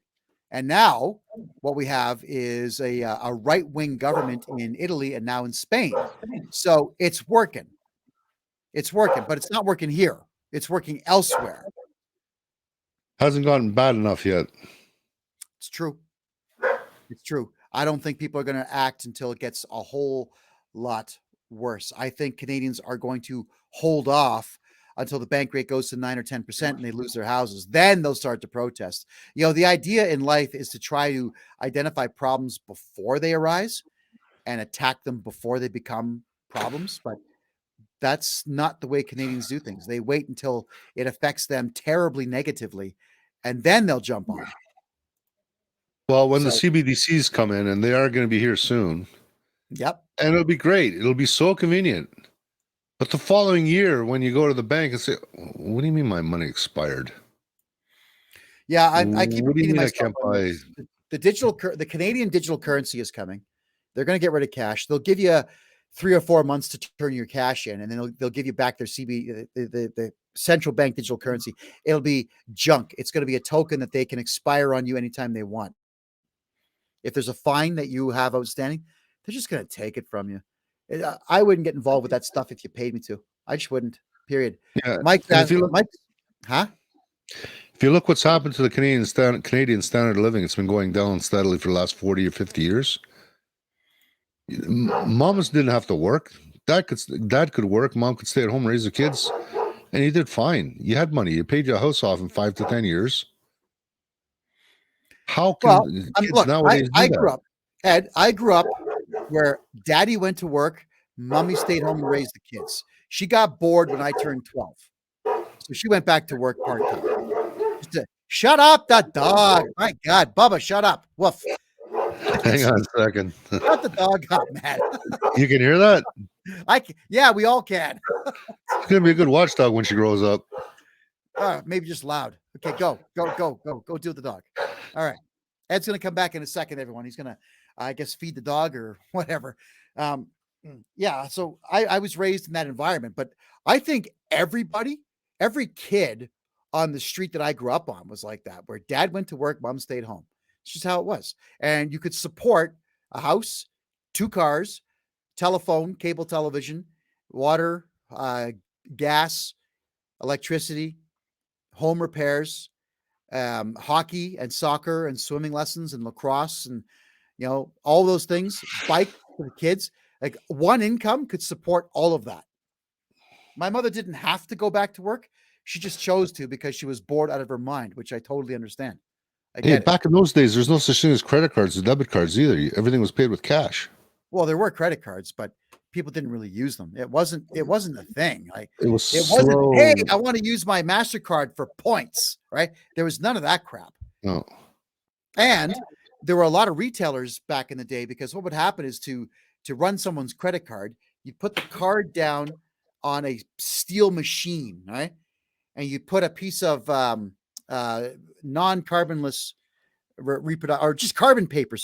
[SPEAKER 1] And now what we have is a right-wing government in Italy and now in Spain. So it's working. It's working, but it's not working here. It's working elsewhere.
[SPEAKER 2] Hasn't gotten bad enough yet.
[SPEAKER 1] It's true. It's true. I don't think people are going to act until it gets a whole lot worse. I think Canadians are going to hold off until the bank rate goes to 9 or 10% and they lose their houses. Then they'll start to protest. The idea in life is to try to identify problems before they arise and attack them before they become problems. But that's not the way Canadians do things. They wait until it affects them terribly negatively, and then they'll jump on.
[SPEAKER 2] Well, when the CBDCs come in, and they are going to be here soon.
[SPEAKER 1] Yep.
[SPEAKER 2] And it'll be great. It'll be so convenient. But the following year, when you go to the bank and say, "What do you mean my money expired?"
[SPEAKER 1] Yeah, I keep
[SPEAKER 2] What do you
[SPEAKER 1] repeating
[SPEAKER 2] mean I
[SPEAKER 1] myself
[SPEAKER 2] can't
[SPEAKER 1] on
[SPEAKER 2] buy?
[SPEAKER 1] this. The Canadian digital currency is coming. They're going to get rid of cash. They'll give you 3 or 4 months to turn your cash in, and then they'll give you back their the central bank digital currency. It'll be junk. It's going to be a token that they can expire on you anytime they want. If there's a fine that you have outstanding, they're just going to take it from you. I wouldn't get involved with that stuff if you paid me to. I just wouldn't. Period.
[SPEAKER 2] Yeah.
[SPEAKER 1] Mike,
[SPEAKER 2] If you look,
[SPEAKER 1] huh?
[SPEAKER 2] if you look what's happened to the Canadian standard of living, it's been going down steadily for the last 40 or 50 years. Moms didn't have to work. Dad could work. Mom could stay at home, raise the kids, and you did fine. You had money. You paid your house off in 5 to 10 years. How can kids nowadays do
[SPEAKER 1] I
[SPEAKER 2] that?
[SPEAKER 1] grew up, Ed. I grew up where daddy went to work, mommy stayed home and raised the kids. She got bored when I turned 12. So she went back to work part-time. Shut up, that dog. My God, Bubba, shut up. Woof.
[SPEAKER 2] Hang on a second.
[SPEAKER 1] Shut the dog up, man.
[SPEAKER 2] You can hear that?
[SPEAKER 1] Yeah, we all can.
[SPEAKER 2] It's going to be a good watchdog when she grows up.
[SPEAKER 1] Maybe just loud. Okay, go do the dog. All right. Ed's going to come back in a second, everyone. He's going to, I guess, feed the dog or whatever. Yeah, so I was raised in that environment, but I think every kid on the street that I grew up on was like that, where dad went to work, mom stayed home. It's just how it was. And you could support a house, 2 cars, telephone, cable television, water, gas, electricity, home repairs, hockey and soccer and swimming lessons and lacrosse and, all those things, bike for the kids. Like one income could support all of that. My mother didn't have to go back to work. She just chose to because she was bored out of her mind, which I totally understand.
[SPEAKER 2] Back in those days, there's no such thing as credit cards or debit cards either. Everything was paid with cash.
[SPEAKER 1] Well, there were credit cards, but people didn't really use them. It wasn't a thing. Like
[SPEAKER 2] it
[SPEAKER 1] wasn't, hey, I want to use my MasterCard for points, right? There was none of that crap.
[SPEAKER 2] No.
[SPEAKER 1] And there were a lot of retailers back in the day, because what would happen is to run someone's credit card, you put the card down on a steel machine, right? And you put a piece of non-carbonless or just carbon paper,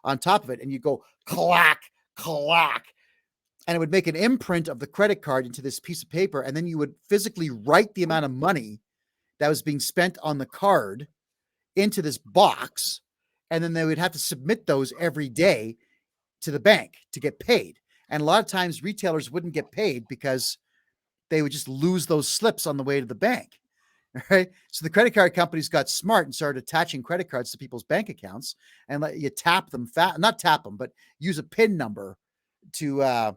[SPEAKER 1] on top of it, and you go clack, clack, and it would make an imprint of the credit card into this piece of paper, and then you would physically write the amount of money that was being spent on the card into this box, and then they would have to submit those every day to the bank to get paid. And a lot of times retailers wouldn't get paid because they would just lose those slips on the way to the bank. Right. So the credit card companies got smart and started attaching credit cards to people's bank accounts and let you tap them not tap them, but use a PIN number to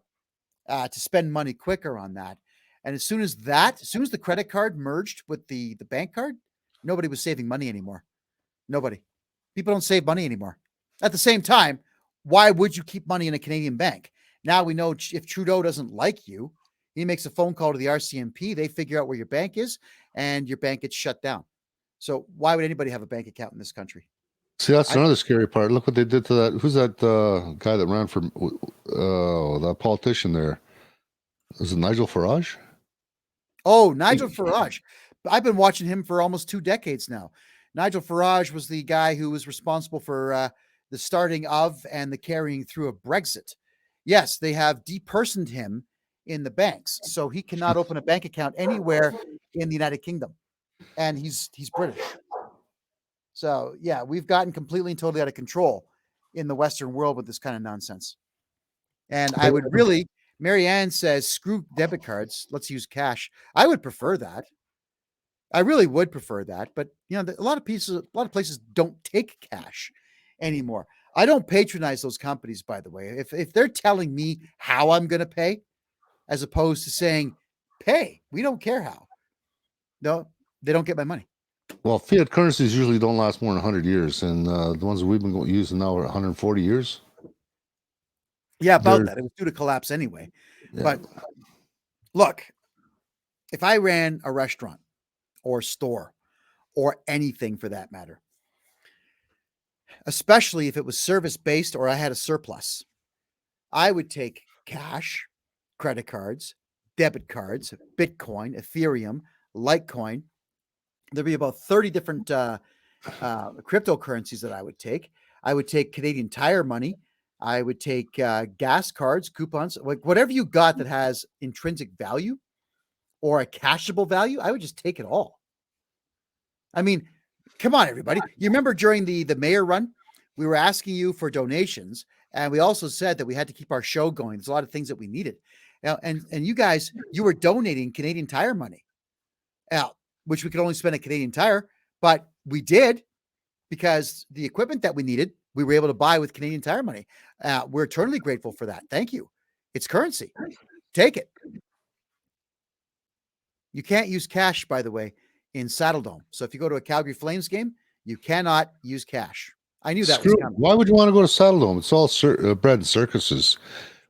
[SPEAKER 1] spend money quicker on that. And as soon as the credit card merged with the bank card, nobody was saving money anymore. Nobody. People don't save money anymore. At the same time, why would you keep money in a Canadian bank? Now we know if Trudeau doesn't like you, he makes a phone call to the RCMP, they figure out where your bank is, and your bank gets shut down. So why would anybody have a bank account in this country?
[SPEAKER 2] See, that's another scary part. Look what they did to that. Who's that guy that ran for that politician there? Was it Nigel Farage?
[SPEAKER 1] Oh, Nigel Farage. I've been watching him for almost 2 decades now. Nigel Farage was the guy who was responsible for the starting of and the carrying through of Brexit. Yes, they have depersoned him in the banks, so he cannot open a bank account anywhere in the United Kingdom, and he's British. So yeah, we've gotten completely and totally out of control in the Western world with this kind of nonsense. And I would really, Marianne says, screw debit cards, let's use cash. I would prefer that. I really would prefer that, but a lot of places don't take cash anymore. I don't patronize those companies, by the way. If they're telling me how I'm going to pay, as opposed to saying, pay. We don't care how. No, they don't get my money.
[SPEAKER 2] Well, fiat currencies usually don't last more than 100 years, and the ones that we've been using now are 140 years.
[SPEAKER 1] Yeah, about that. It was due to collapse anyway. Yeah. But look, if I ran a restaurant or store or anything for that matter, especially if it was service-based or I had a surplus, I would take cash, credit cards, debit cards, Bitcoin, Ethereum, Litecoin. There'd be about 30 different cryptocurrencies that I would take. I would take Canadian Tire money. I would take gas cards, coupons, like whatever you got that has intrinsic value or a cashable value. I would just take it all. I mean, come on, everybody. You remember during the mayor run, we were asking you for donations, and we also said that we had to keep our show going. There's a lot of things that we needed. And you guys, you were donating Canadian Tire money, which we could only spend at Canadian Tire, but we did because the equipment that we needed, we were able to buy with Canadian Tire money. We're eternally grateful for that. Thank you. It's currency. Take it. You can't use cash, by the way, in Saddle Dome. So if you go to a Calgary Flames game, you cannot use cash. I knew that was coming.
[SPEAKER 2] Why would you want to go to Saddle Dome? It's all bread and circuses.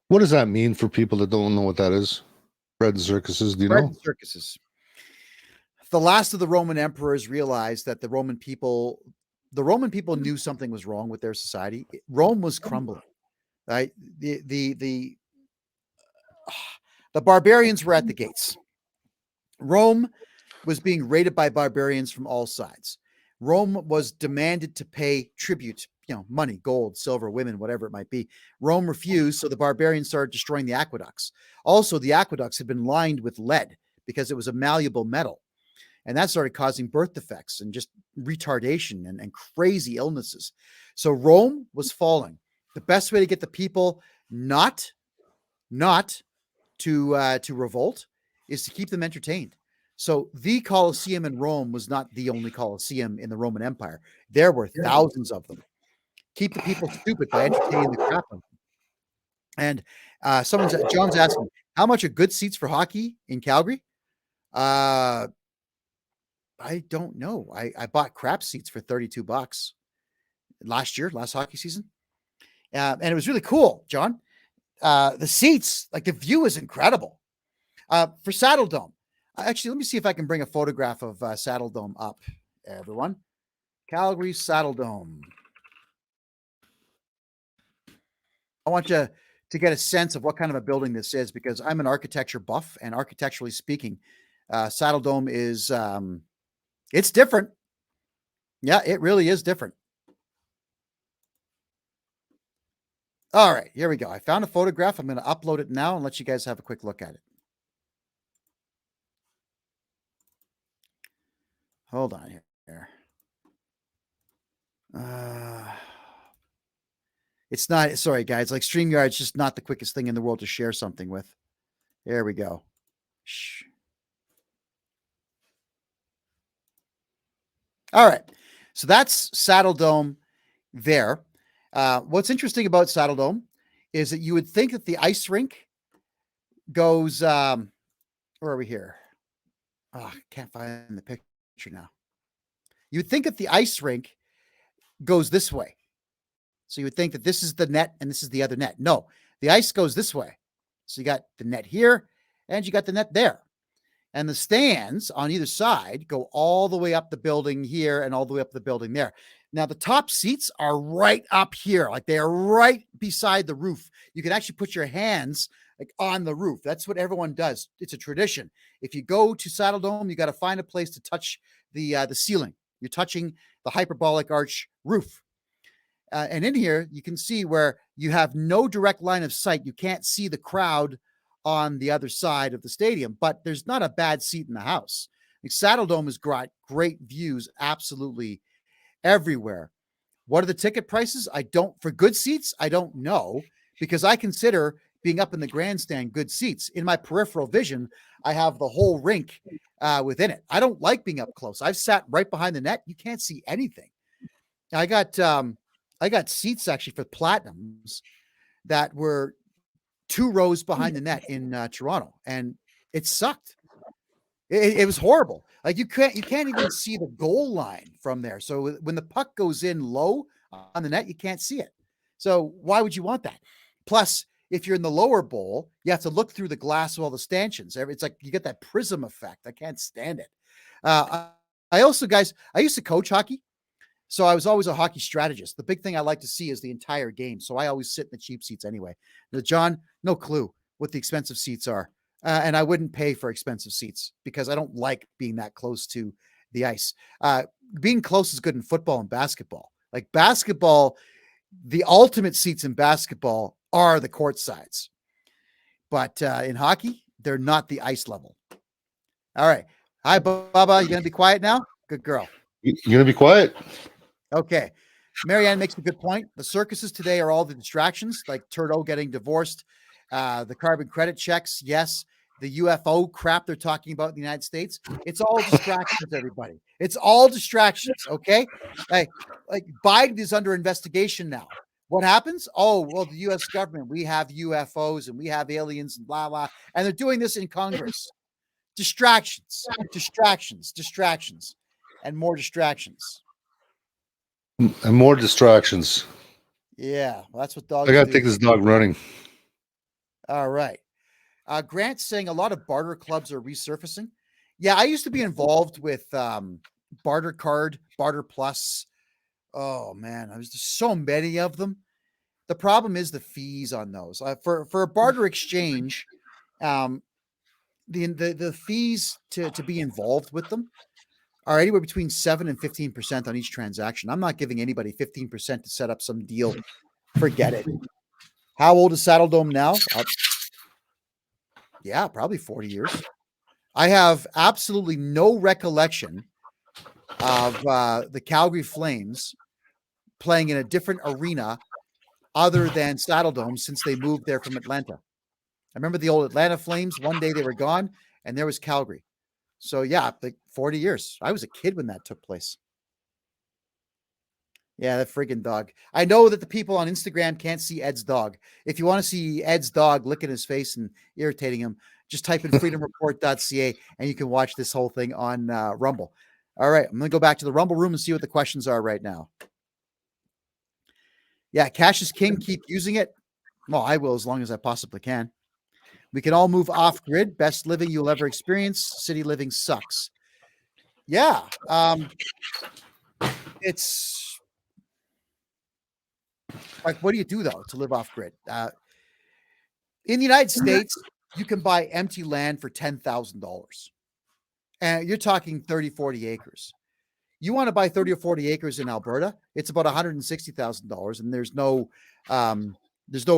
[SPEAKER 2] What does that mean for people that don't know what that is? Bread and circuses, do you know? Bread and
[SPEAKER 1] circuses. The last of the Roman emperors realized that the Roman people knew something was wrong with their society. Rome was crumbling. Right? The barbarians were at the gates. Rome was being raided by barbarians from all sides. Rome was demanded to pay tribute, money, gold, silver, women, whatever it might be. Rome refused, so the barbarians started destroying the aqueducts. Also, the aqueducts had been lined with lead because it was a malleable metal. And that started causing birth defects and just retardation and crazy illnesses. So Rome was falling. The best way to get the people not to revolt is to keep them entertained. So the Colosseum in Rome was not the only Colosseum in the Roman Empire. There were thousands of them. Keep the people stupid by entertaining the crap of them. And John's asking, how much are good seats for hockey in Calgary? I don't know. I bought crap seats for $32 last hockey season. And it was really cool, John. The seats, like the view is incredible. For Saddle Dome. Actually, let me see if I can bring a photograph of Saddle Dome up, everyone. Calgary Saddle Dome. I want you to get a sense of what kind of a building this is because I'm an architecture buff, and architecturally speaking, Saddle Dome is it's different. Yeah, it really is different. All right, here we go. I found a photograph. I'm going to upload it now and let you guys have a quick look at it. Hold on here. It's not, sorry guys, like StreamYard's just not the quickest thing in the world to share something with. There we go. Shh. All right. So that's Saddle Dome there. What's interesting about Saddle Dome is that you would think that the ice rink goes, where are we here? Oh, I can't find the picture now. You'd think that the ice rink goes this way. So you would think that this is the net and this is the other net. No, the ice goes this way. So you got the net here and you got the net there. And the stands on either side go all the way up the building here and all the way up the building there. Now, the top seats are right up here. Like they are right beside the roof. You can actually put your hands like on the roof. That's what everyone does. It's a tradition. If you go to Saddle Dome, you got to find a place to touch the ceiling. You're touching the hyperbolic arch roof. And in here, you can see where you have no direct line of sight. You can't see the crowd on the other side of the stadium, but there's not a bad seat in the house. Like Saddle Dome has got great views absolutely everywhere. What are the ticket prices? For good seats, I don't know, because I consider being up in the grandstand good seats. In my peripheral vision, I have the whole rink within it. I don't like being up close. I've sat right behind the net. You can't see anything. I got seats actually for platinums that were 2 rows behind the net in Toronto, and it sucked. It was horrible. Like you can't even see the goal line from there. So when the puck goes in low on the net, you can't see it. So why would you want that? Plus, if you're in the lower bowl, you have to look through the glass of all the stanchions. It's like you get that prism effect. I can't stand it. I also, guys, I used to coach hockey. So I was always a hockey strategist. The big thing I like to see is the entire game. So I always sit in the cheap seats anyway. Now, John, no clue what the expensive seats are. And I wouldn't pay for expensive seats because I don't like being that close to the ice. Being close is good in football and basketball. Like basketball, the ultimate seats in basketball are the court sides. But in hockey, they're not the ice level. All right. Hi, Bubba. You going to be quiet now? Good girl.
[SPEAKER 2] You're going to be quiet?
[SPEAKER 1] Okay. Marianne makes a good point. The circuses today are all the distractions, like Turdo getting divorced, the carbon credit checks. Yes. The UFO crap they're talking about in the United States. It's all distractions, everybody. It's all distractions. Okay. Like Biden is under investigation now. What happens? Oh, well, the U.S. government, we have UFOs and we have aliens and blah, blah. And they're doing this in Congress. Distractions, distractions, distractions, and more distractions.
[SPEAKER 2] And more distractions.
[SPEAKER 1] Yeah, well, that's what dogs
[SPEAKER 2] I got to
[SPEAKER 1] do.
[SPEAKER 2] take this dog running.
[SPEAKER 1] All right. Grant's saying a lot of barter clubs are resurfacing. Yeah, I used to be involved with Barter Card, Barter Plus. Oh, man, there's just so many of them. The problem is the fees on those. For a barter exchange, the fees to be involved with them are anywhere between 7 and 15% on each transaction. I'm not giving anybody 15% to set up some deal. Forget it. How old is Saddle Dome now? Yeah, probably 40 years. I have absolutely no recollection of the Calgary Flames playing in a different arena other than Saddle Dome since they moved there from Atlanta. I remember the old Atlanta Flames. One day they were gone, and there was Calgary. So, yeah, like 40 years. I was a kid when that took place. Yeah, that friggin' dog. I know that the people on Instagram can't see Ed's dog. If you want to see Ed's dog licking his face and irritating him, just type in freedomreport.ca and you can watch this whole thing on Rumble. All right, I'm going to go back to the Rumble room and see what the questions are right now. Yeah, cash is king. Keep using it. Well, I will as long as I possibly can. We can all move off grid. Best living you'll ever experience. City living sucks. Yeah. It's like, what do you do though to live off grid? In the United States, you can buy empty land for $10,000 and you're talking 30, 40 acres. You want to buy 30 or 40 acres in Alberta, it's about $160,000 and there's no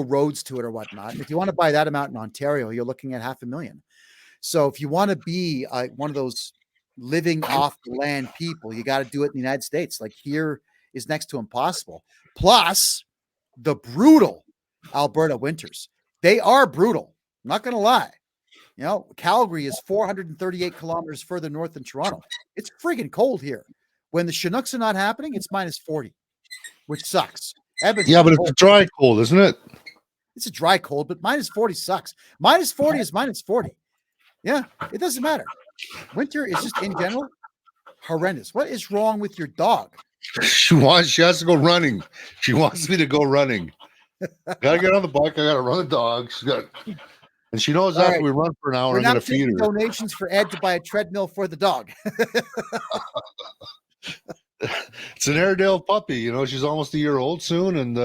[SPEAKER 1] roads to it or whatnot. If you want to buy that amount in Ontario, you're looking at $500,000. So if you want to be one of those living off the land people, you got to do it in the United States. Like here is next to impossible. Plus the brutal Alberta winters. They are brutal. I'm not going to lie. You know, Calgary is 438 kilometers further north than Toronto. It's friggin' cold here. When the Chinooks are not happening, it's minus 40, which sucks. Edmonton,
[SPEAKER 2] yeah, but it's a dry cold, isn't it?
[SPEAKER 1] It's a dry cold, but minus 40 sucks. Minus 40 is minus 40. Yeah, it doesn't matter. Winter is just in general horrendous. What is wrong with your dog?
[SPEAKER 2] She has to go running. She wants me to go running. Gotta get on the bike. I gotta run the dog. And she knows after we run for an hour, I'm gonna feed her.
[SPEAKER 1] Donations for Ed to buy a treadmill for the dog.
[SPEAKER 2] It's an Airedale puppy, you know. She's almost a year old soon, and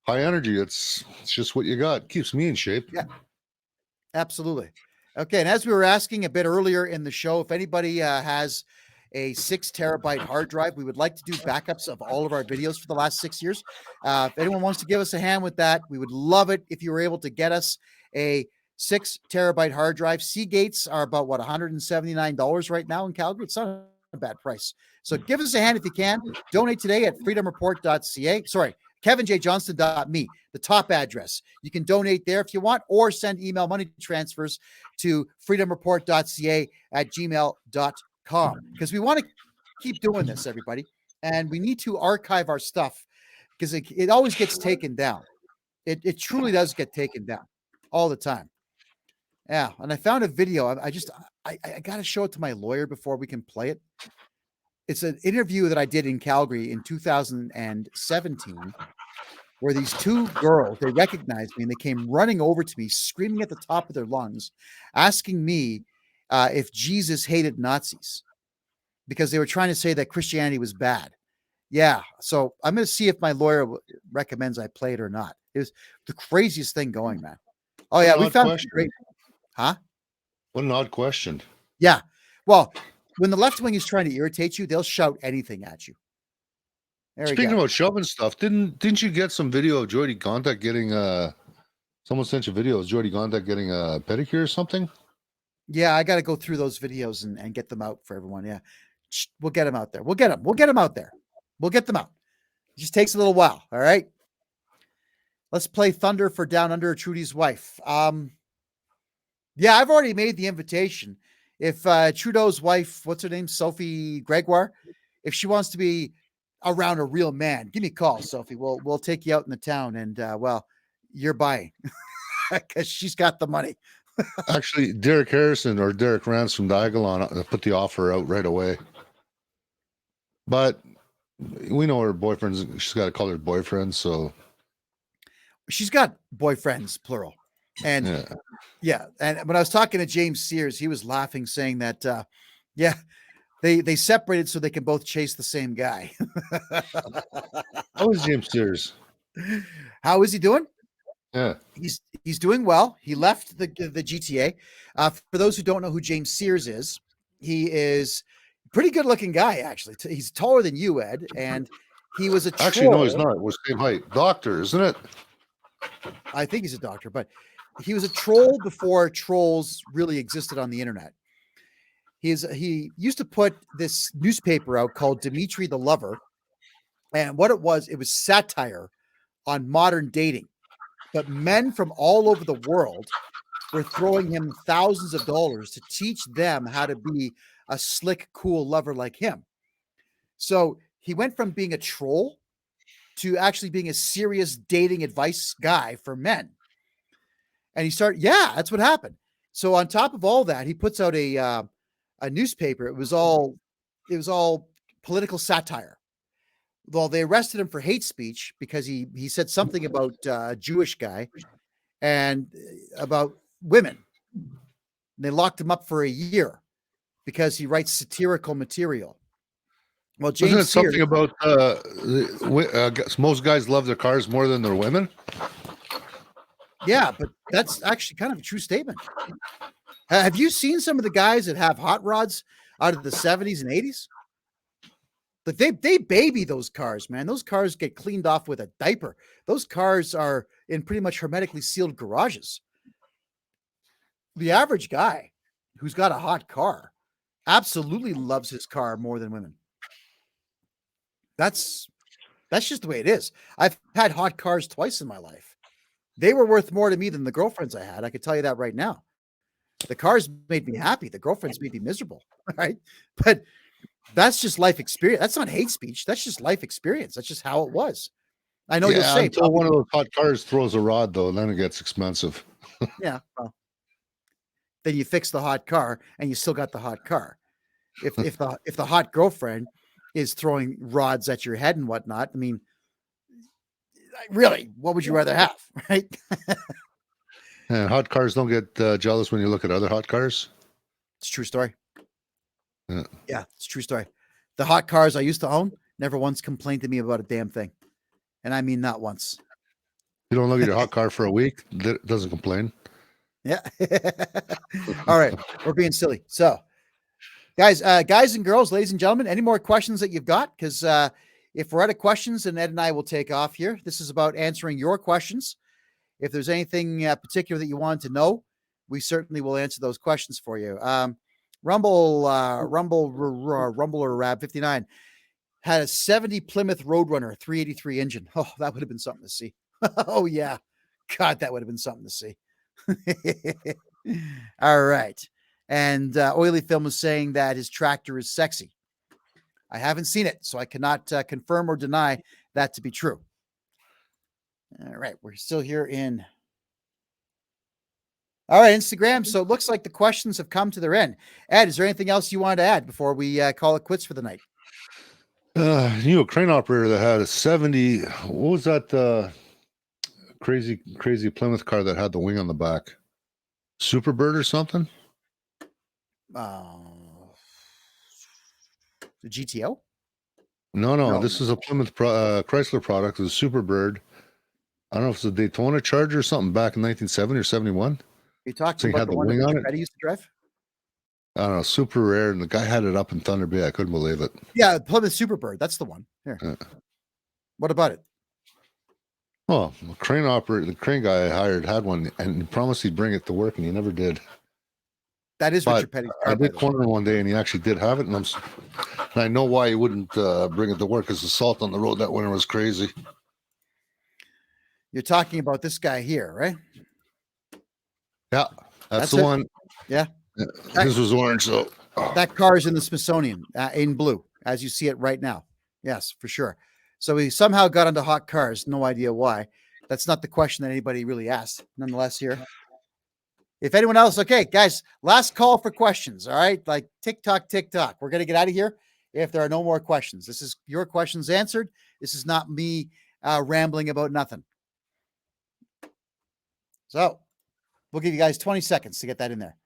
[SPEAKER 2] high energy. It's just what you got. Keeps me in shape.
[SPEAKER 1] Yeah, absolutely. Okay, and as we were asking a bit earlier in the show, if anybody has a 6 terabyte hard drive, we would like to do backups of all of our videos for the last 6 years. If anyone wants to give us a hand with that, we would love it if you were able to get us a 6 terabyte hard drive. Seagates are about what, $179 right now in Calgary. It's not a bad price. So give us a hand if you can. Donate today at freedomreport.ca. Sorry, KevinJJohnston.me, the top address. You can donate there if you want, or send email money transfers to freedomreport.ca at gmail.com, because we want to keep doing this, everybody. And we need to archive our stuff because it always gets taken down. It truly does get taken down. all the time. Yeah, and I found a video. I got to show it to my lawyer before we can play it. It's an interview that I did in Calgary in 2017, where these two girls, they recognized me and they came running over to me, screaming at the top of their lungs, asking me if Jesus hated Nazis because they were trying to say that Christianity was bad. Yeah, so I'm going to see if my lawyer recommends I play it or not. It was the craziest thing going, man. Oh yeah, we found great. Huh?
[SPEAKER 2] What an odd question.
[SPEAKER 1] Yeah. Well, when the left wing is trying to irritate you, they'll shout anything at you.
[SPEAKER 2] Speaking about shoving stuff, didn't you get some video of Jody Gondak getting someone sent you a video of Jody Gondak getting a pedicure or something?
[SPEAKER 1] Yeah, I got to go through those videos and get them out for everyone. Yeah. We'll get them out there. We'll get them out there. We'll get them out. It just takes a little while. All right. Let's play Thunder for Down Under, Trudy's wife. Yeah, I've already made the invitation. If Trudeau's wife, what's her name? Sophie Gregoire, if she wants to be around a real man, give me a call, Sophie. We'll take you out in the town and well, you're buying because she's got the money.
[SPEAKER 2] Actually, Derek Harrison or Derek Rance from Diagolon put the offer out right away. But we know her boyfriend's, she's got a colored boyfriend, so
[SPEAKER 1] she's got boyfriends, plural. And yeah. And when I was talking to James Sears, he was laughing, saying that yeah, they separated so they can both chase the same guy.
[SPEAKER 2] How is James Sears?
[SPEAKER 1] How is he doing?
[SPEAKER 2] Yeah,
[SPEAKER 1] he's doing well. He left the GTA. For those who don't know who James Sears is, he is a pretty good looking guy, actually. He's taller than you, Ed, and he was a troll.
[SPEAKER 2] Actually, no, he's not. We're same height. Doctor, isn't it?
[SPEAKER 1] I think he's a doctor, but he was a troll before trolls really existed on the internet. He used to put this newspaper out called Dimitri the Lover, and what it was satire on modern dating. But men from all over the world were throwing him thousands of dollars to teach them how to be a slick, cool lover like him. So he went from being a troll to actually being a serious dating advice guy for men. And he started, yeah, that's what happened. So on top of all that, he puts out a newspaper. It was all political satire. Well, they arrested him for hate speech because he said something about a Jewish guy and about women. And they locked him up for a year because he writes satirical material. Well, James,
[SPEAKER 2] isn't it something about most guys love their cars more than their women?
[SPEAKER 1] Yeah, but that's actually kind of a true statement. Have you seen some of the guys that have hot rods out of the 70s and 80s? But they baby those cars, man. Those cars get cleaned off with a diaper. Those cars are in pretty much hermetically sealed garages. The average guy who's got a hot car absolutely loves his car more than women. That's just the way it is. I've had hot cars twice in my life. They were worth more to me than the girlfriends I had. I could tell you that right now. The cars made me happy. The girlfriends made me miserable. Right. But that's just life experience. That's not hate speech. That's just life experience. That's just how it was. I know you'll say
[SPEAKER 2] until one of those hot cars throws a rod, though, and then it gets expensive.
[SPEAKER 1] Yeah. Well, then you fix the hot car and you still got the hot car. If the hot girlfriend is throwing rods at your head and whatnot, I mean, really, what would you rather have? Right.
[SPEAKER 2] And hot cars don't get jealous when you look at other hot cars.
[SPEAKER 1] It's a true story. Yeah, it's a true story. The hot cars I used to own never once complained to me about a damn thing. And I mean, not once.
[SPEAKER 2] You don't look at your hot car for a week, it doesn't complain.
[SPEAKER 1] Yeah. All right. We're being silly. So, guys and girls, ladies and gentlemen, any more questions that you've got? Because if we're out of questions, then Ed and I will take off here. This is about answering your questions. If there's anything particular that you want to know, we certainly will answer those questions for you. Rumbler Rab 59 had a 70 Plymouth Roadrunner 383 engine. Oh, that would have been something to see. Oh yeah. God, that would have been something to see. All right. And Oily Film was saying that his tractor is sexy. I haven't seen it, so I cannot confirm or deny that to be true. All right. We're still here in All right, Instagram. So it looks like the questions have come to their end. Ed, is there anything else you wanted to add before we call it quits for the night?
[SPEAKER 2] A crane operator that had a 70. What was that crazy Plymouth car that had the wing on the back? Superbird or something?
[SPEAKER 1] The GTO?
[SPEAKER 2] No. This is a Plymouth Chrysler product. It was a Superbird. I don't know if it's a Daytona Charger or something back in 1970 or 71.
[SPEAKER 1] You're talking
[SPEAKER 2] So
[SPEAKER 1] about the one that Petty used to drive?
[SPEAKER 2] I don't know, super rare, and the guy had it up in Thunder Bay. I couldn't believe it.
[SPEAKER 1] Yeah, Plymouth Superbird. That's the one. Here. What about it?
[SPEAKER 2] Well, the crane operator, the crane guy I hired had one, and he promised he'd bring it to work, and he never did.
[SPEAKER 1] That is Richard Petty's car.
[SPEAKER 2] I did corner him one day, and he actually did have it, and I know why he wouldn't bring it to work, because the salt on the road that winter was crazy.
[SPEAKER 1] You're talking about this guy here, right?
[SPEAKER 2] Yeah, that's the one.
[SPEAKER 1] Yeah.
[SPEAKER 2] His was orange, so.
[SPEAKER 1] That car is in the Smithsonian in blue, as you see it right now. Yes, for sure. So he somehow got into hot cars. No idea why. That's not the question that anybody really asked. Nonetheless, here. If anyone else, okay, guys, last call for questions. All right, like TikTok. We're gonna get out of here if there are no more questions. This is your questions answered. This is not me rambling about nothing. So we'll give you guys 20 seconds to get that in there.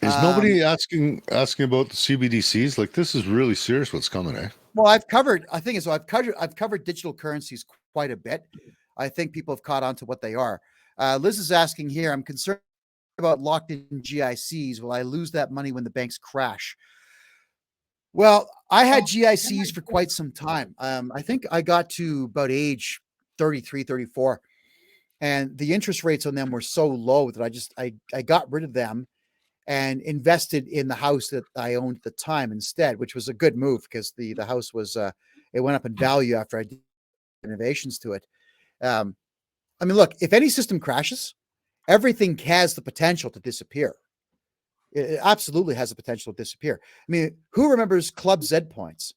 [SPEAKER 2] Is nobody asking about the CBDCs? Like, this is really serious what's coming, eh?
[SPEAKER 1] Well, I've covered digital currencies quite a bit. I think people have caught on to what they are. Liz is asking here, I'm concerned about locked in GICs. Will I lose that money when the banks crash? Well, I had GICs for quite some time. I think I got to about age 33, 34. And the interest rates on them were so low that I got rid of them and invested in the house that I owned at the time instead, which was a good move because the house was it went up in value after I did renovations to it. I mean, look, if any system crashes, everything has the potential to disappear. It absolutely has the potential to disappear. I mean, who remembers Club Z points?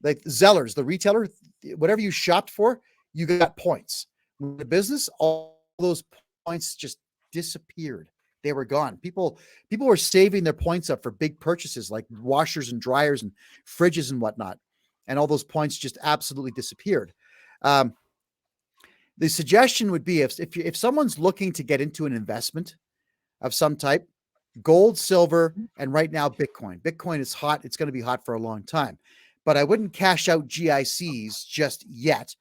[SPEAKER 1] Like Zellers, the retailer, whatever you shopped for, you got points. With the business, all those points just disappeared. They were gone. People were saving their points up for big purchases like washers and dryers and fridges and whatnot. And all those points just absolutely disappeared. The suggestion would be if someone's looking to get into an investment of some type, gold, silver, and right now Bitcoin. Bitcoin is hot. It's going to be hot for a long time. But I wouldn't cash out GICs just yet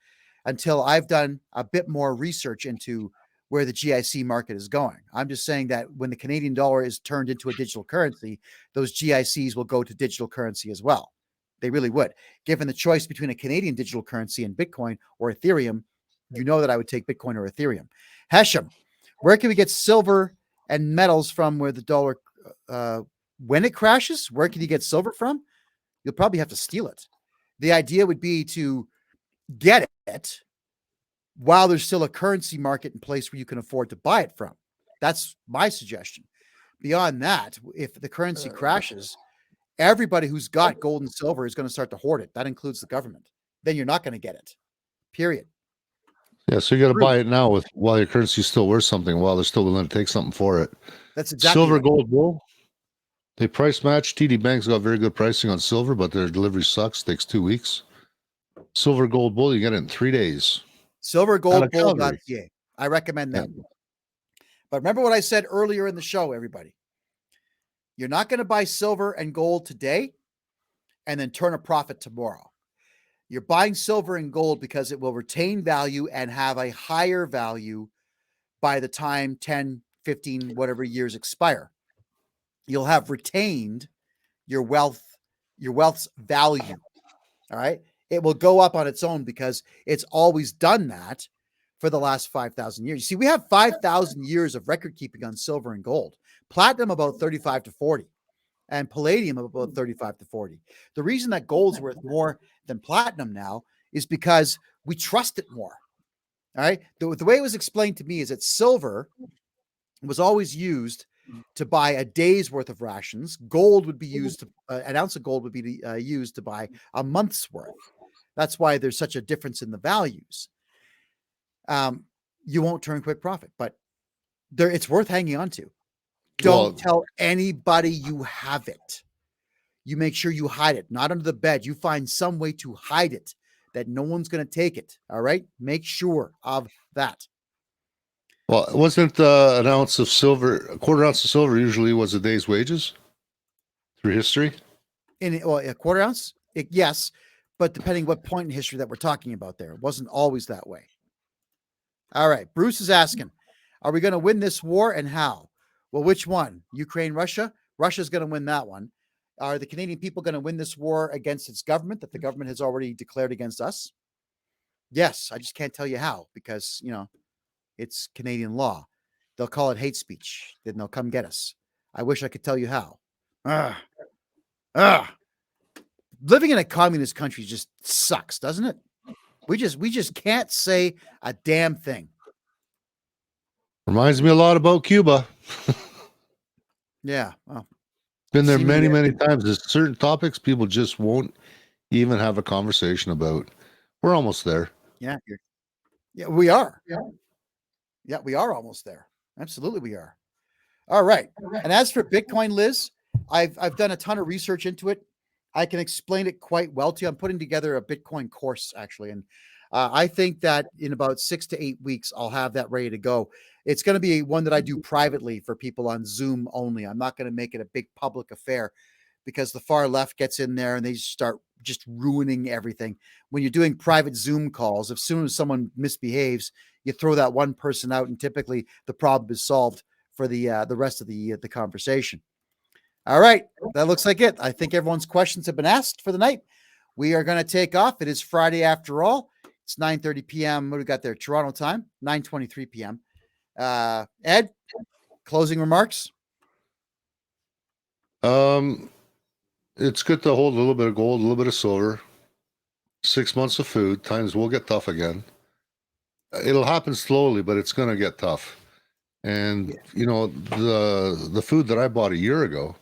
[SPEAKER 1] until I've done a bit more research into where the GIC market is going. I'm just saying that when the Canadian dollar is turned into a digital currency, those GICs will go to digital currency as well. They really would. Given the choice between a Canadian digital currency and Bitcoin or Ethereum, you know that I would take Bitcoin or Ethereum. Hashem, where can we get silver and metals from where the dollar, when it crashes, where can you get silver from? You'll probably have to steal it. The idea would be to get it while there's still a currency market in place where you can afford to buy it from. That's my suggestion. Beyond that, if the currency crashes, everybody who's got gold and silver is going to start to hoard it. That includes the government. Then you're not going to get it. Period.
[SPEAKER 2] Yeah, so you got to buy it now while your currency is still worth something, while they're still willing to take something for it.
[SPEAKER 1] That's exactly
[SPEAKER 2] silver,
[SPEAKER 1] right.
[SPEAKER 2] Gold, bull. They price match. TD Bank's got very good pricing on silver, but their delivery sucks. Takes 2 weeks. Silver, Gold, bull, you get it in 3 days.
[SPEAKER 1] Silvergoldbull.ca. I recommend that. Yeah. But remember what I said earlier in the show, everybody. You're not going to buy silver and gold today and then turn a profit tomorrow. You're buying silver and gold because it will retain value and have a higher value by the time 10, 15, whatever years expire. You'll have retained your wealth's value. All right. It will go up on its own because it's always done that for the last 5,000 years. You see, we have 5,000 years of record keeping on silver and gold. Platinum about 35 to 40 and palladium about 35 to 40. The reason that gold's worth more than platinum now is because we trust it more. All right. The way it was explained to me is that silver was always used to buy a day's worth of rations. Gold would be used to, an ounce of gold would be used to buy a month's worth. That's why there's such a difference in the values. You won't turn quick profit, but it's worth hanging on to. Don't tell anybody you have it. You make sure you hide it, not under the bed. You find some way to hide it that no one's going to take it. All right. Make sure of that.
[SPEAKER 2] Well, wasn't an ounce of silver, a quarter ounce of silver usually was a day's wages through history?
[SPEAKER 1] A quarter ounce? Yes. But depending what point in history that we're talking about there, it wasn't always that way. All right. Bruce is asking, are we going to win this war and how? Well, which one? Ukraine, Russia? Russia's going to win that one. Are the Canadian people going to win this war against its government that the government has already declared against us? Yes. I just can't tell you how because, it's Canadian law. They'll call it hate speech. Then they'll come get us. I wish I could tell you how. Living in a communist country just sucks, doesn't it? We just can't say a damn thing.
[SPEAKER 2] Reminds me a lot about Cuba.
[SPEAKER 1] Yeah. Well,
[SPEAKER 2] been there many times. There's certain topics people just won't even have a conversation about. We're almost there.
[SPEAKER 1] Yeah. Yeah, we are. Yeah, we are almost there. Absolutely, we are. All right. And as for Bitcoin, Liz, I've done a ton of research into it. I can explain it quite well to you. I'm putting together a Bitcoin course actually, and I think that in about 6 to 8 weeks, I'll have that ready to go. It's going to be one that I do privately for people on Zoom only. I'm not going to make it a big public affair because the far left gets in there and they start just ruining everything. When you're doing private Zoom calls, as soon as someone misbehaves, you throw that one person out and typically the problem is solved for the rest of the conversation. All right. That looks like it. I think everyone's questions have been asked for the night. We are going to take off. It is Friday after all. It's 9:30 p.m. What do we got there? Toronto time, 9:23 p.m. Ed, closing remarks?
[SPEAKER 2] It's good to hold a little bit of gold, a little bit of silver. 6 months of food. Times will get tough again. It'll happen slowly, but it's going to get tough. And, the food that I bought a year ago,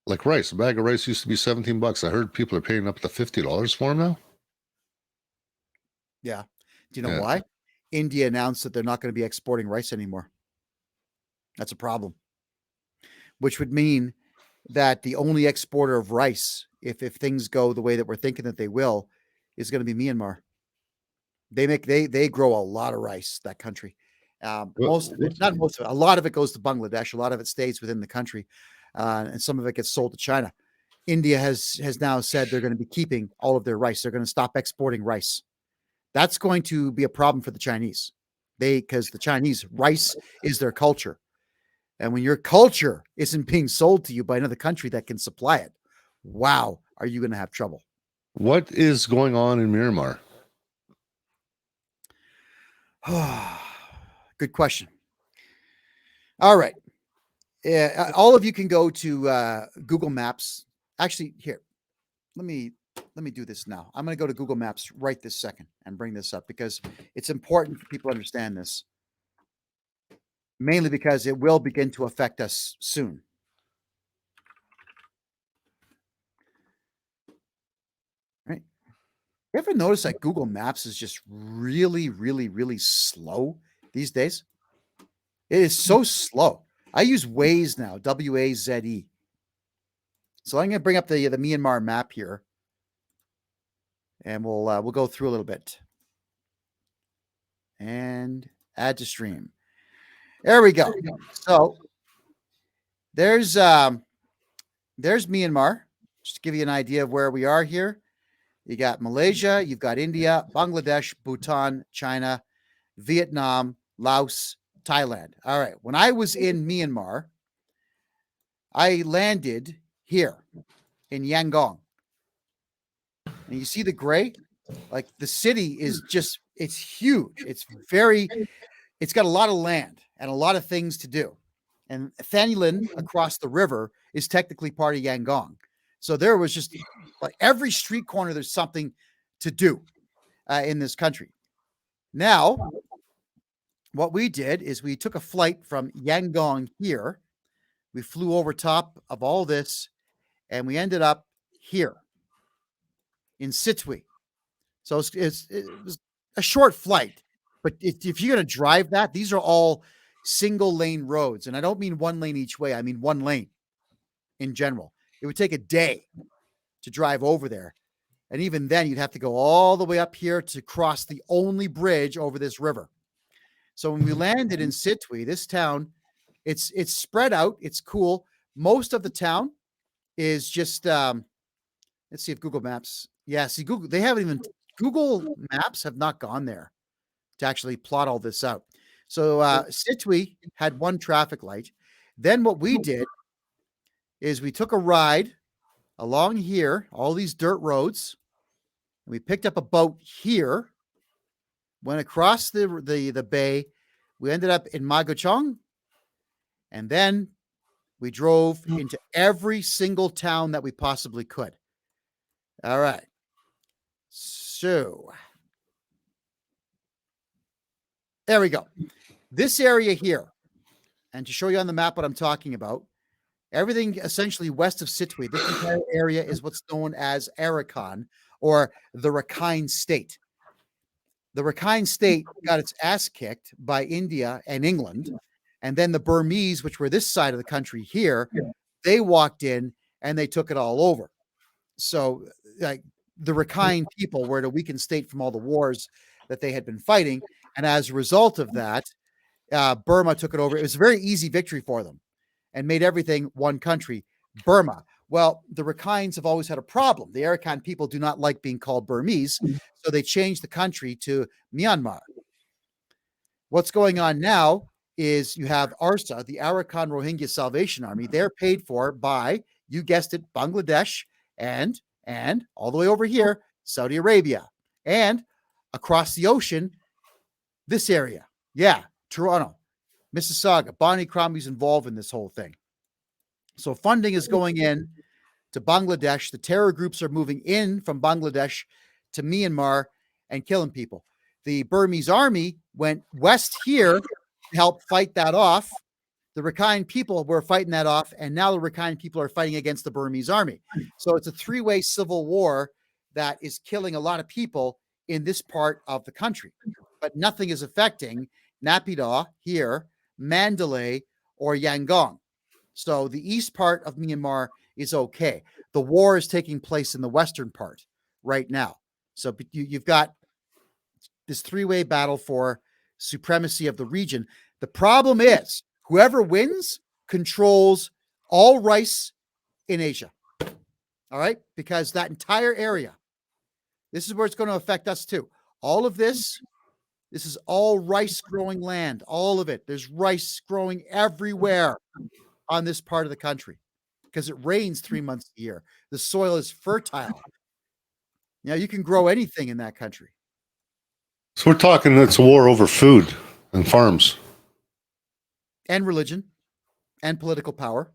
[SPEAKER 2] like rice, a bag of rice used to be $17. I heard people are paying up to $50 for them now.
[SPEAKER 1] Yeah. Do you know why? India announced that they're not going to be exporting rice anymore. That's a problem. Which would mean that the only exporter of rice, if things go the way that we're thinking that they will, is going to be Myanmar. They grow a lot of rice, that country. Most of it, not most of it, a lot of it goes to Bangladesh. A lot of it stays within the country. And some of it gets sold to China. India has now said they're going to be keeping all of their rice. They're going to stop exporting rice. That's going to be a problem for the Chinese. Because the Chinese, rice is their culture. And when your culture isn't being sold to you by another country that can supply it, wow, are you going to have trouble?
[SPEAKER 2] What is going on in Myanmar?
[SPEAKER 1] Good question. All right. All of you can go to Google Maps. Actually, here, let me do this now. I'm going to go to Google Maps right this second and bring this up because it's important for people to understand this. Mainly because it will begin to affect us soon. Right? You ever notice that Google Maps is just really, really, really slow these days? It is so slow. I use Waze now, W-A-Z-E. So I'm going to bring up the Myanmar map here, and we'll go through a little bit. And add to stream. There we go. So there's Myanmar. Just to give you an idea of where we are here. You got Malaysia, you've got India, Bangladesh, Bhutan, China, Vietnam, Laos, Thailand. All right. When I was in Myanmar, I landed here in Yangon. And you see the gray? Like the city is just, it's huge. It's got a lot of land and a lot of things to do. And Thanilan across the river is technically part of Yangon. So there was just like every street corner, there's something to do in this country. Now, what we did is we took a flight from Yangon here. We flew over top of all this and we ended up here in Sitwe. So it was a short flight, but if you're going to drive that, these are all single lane roads. And I don't mean one lane each way. I mean one lane in general. It would take a day to drive over there. And even then you'd have to go all the way up here to cross the only bridge over this river. So when we landed in Situi, this town, it's spread out. It's cool. Most of the town is just, let's see if Google Maps. Yeah, see, Google Maps have not gone there to actually plot all this out. So Situi had one traffic light. Then what we did is we took a ride along here, all these dirt roads. And we picked up a boat here, went across the bay. We ended up in Magochong. And then we drove into every single town that we possibly could. All right. So there we go. This area here, and to show you on the map what I'm talking about, everything essentially west of Situi, this entire area is what's known as Arakan, or the Rakhine State. The Rakhine State got its ass kicked by India and England, and then the Burmese, which were this side of the country here, they walked in and they took it all over. So like the Rakhine people were at a weakened state from all the wars that they had been fighting, and as a result of that, Burma took it over. It was a very easy victory for them and made everything one country, Burma. Well, the Rakhines have always had a problem. The Arakan people do not like being called Burmese, so they changed the country to Myanmar. What's going on now is you have ARSA, the Arakan Rohingya Salvation Army. They're paid for by, you guessed it, Bangladesh and all the way over here, Saudi Arabia, and across the ocean, this area. Yeah, Toronto, Mississauga, Bonnie Crombie's involved in this whole thing. So funding is going in to Bangladesh. The terror groups are moving in from Bangladesh to Myanmar and killing people. The Burmese army went west here to help fight that off. The Rakhine people were fighting that off, and now the Rakhine people are fighting against the Burmese army. So it's a three-way civil war that is killing a lot of people in this part of the country. But nothing is affecting Naypyidaw here, Mandalay, or Yangon. So the east part of Myanmar is okay. The war is taking place in the western part right now. So you've got this three-way battle for supremacy of the region. The problem is whoever wins controls all rice in Asia. All right? Because that entire area, this is where it's going to affect us too. All of this is all rice growing land, all of it. There's rice growing everywhere on this part of the country because it rains 3 months a year. The soil is fertile. You know, you can grow anything in that country.
[SPEAKER 2] So we're talking it's a war over food and farms.
[SPEAKER 1] And religion and political power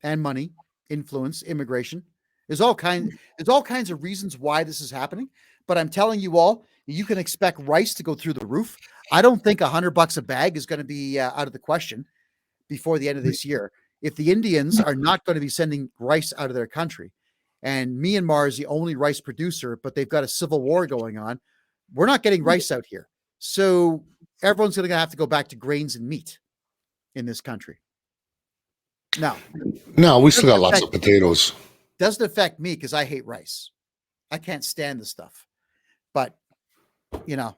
[SPEAKER 1] and money, influence, immigration. There's all kinds of reasons why this is happening. But I'm telling you all, you can expect rice to go through the roof. I don't think $100 a bag is going to be out of the question before the end of this year. If the Indians are not going to be sending rice out of their country, and Myanmar is the only rice producer, but they've got a civil war going on, we're not getting rice out here. So everyone's going to have to go back to grains and meat in this country.
[SPEAKER 2] No, we still got lots of potatoes.
[SPEAKER 1] Doesn't affect me because I hate rice. I can't stand the stuff. But, you know,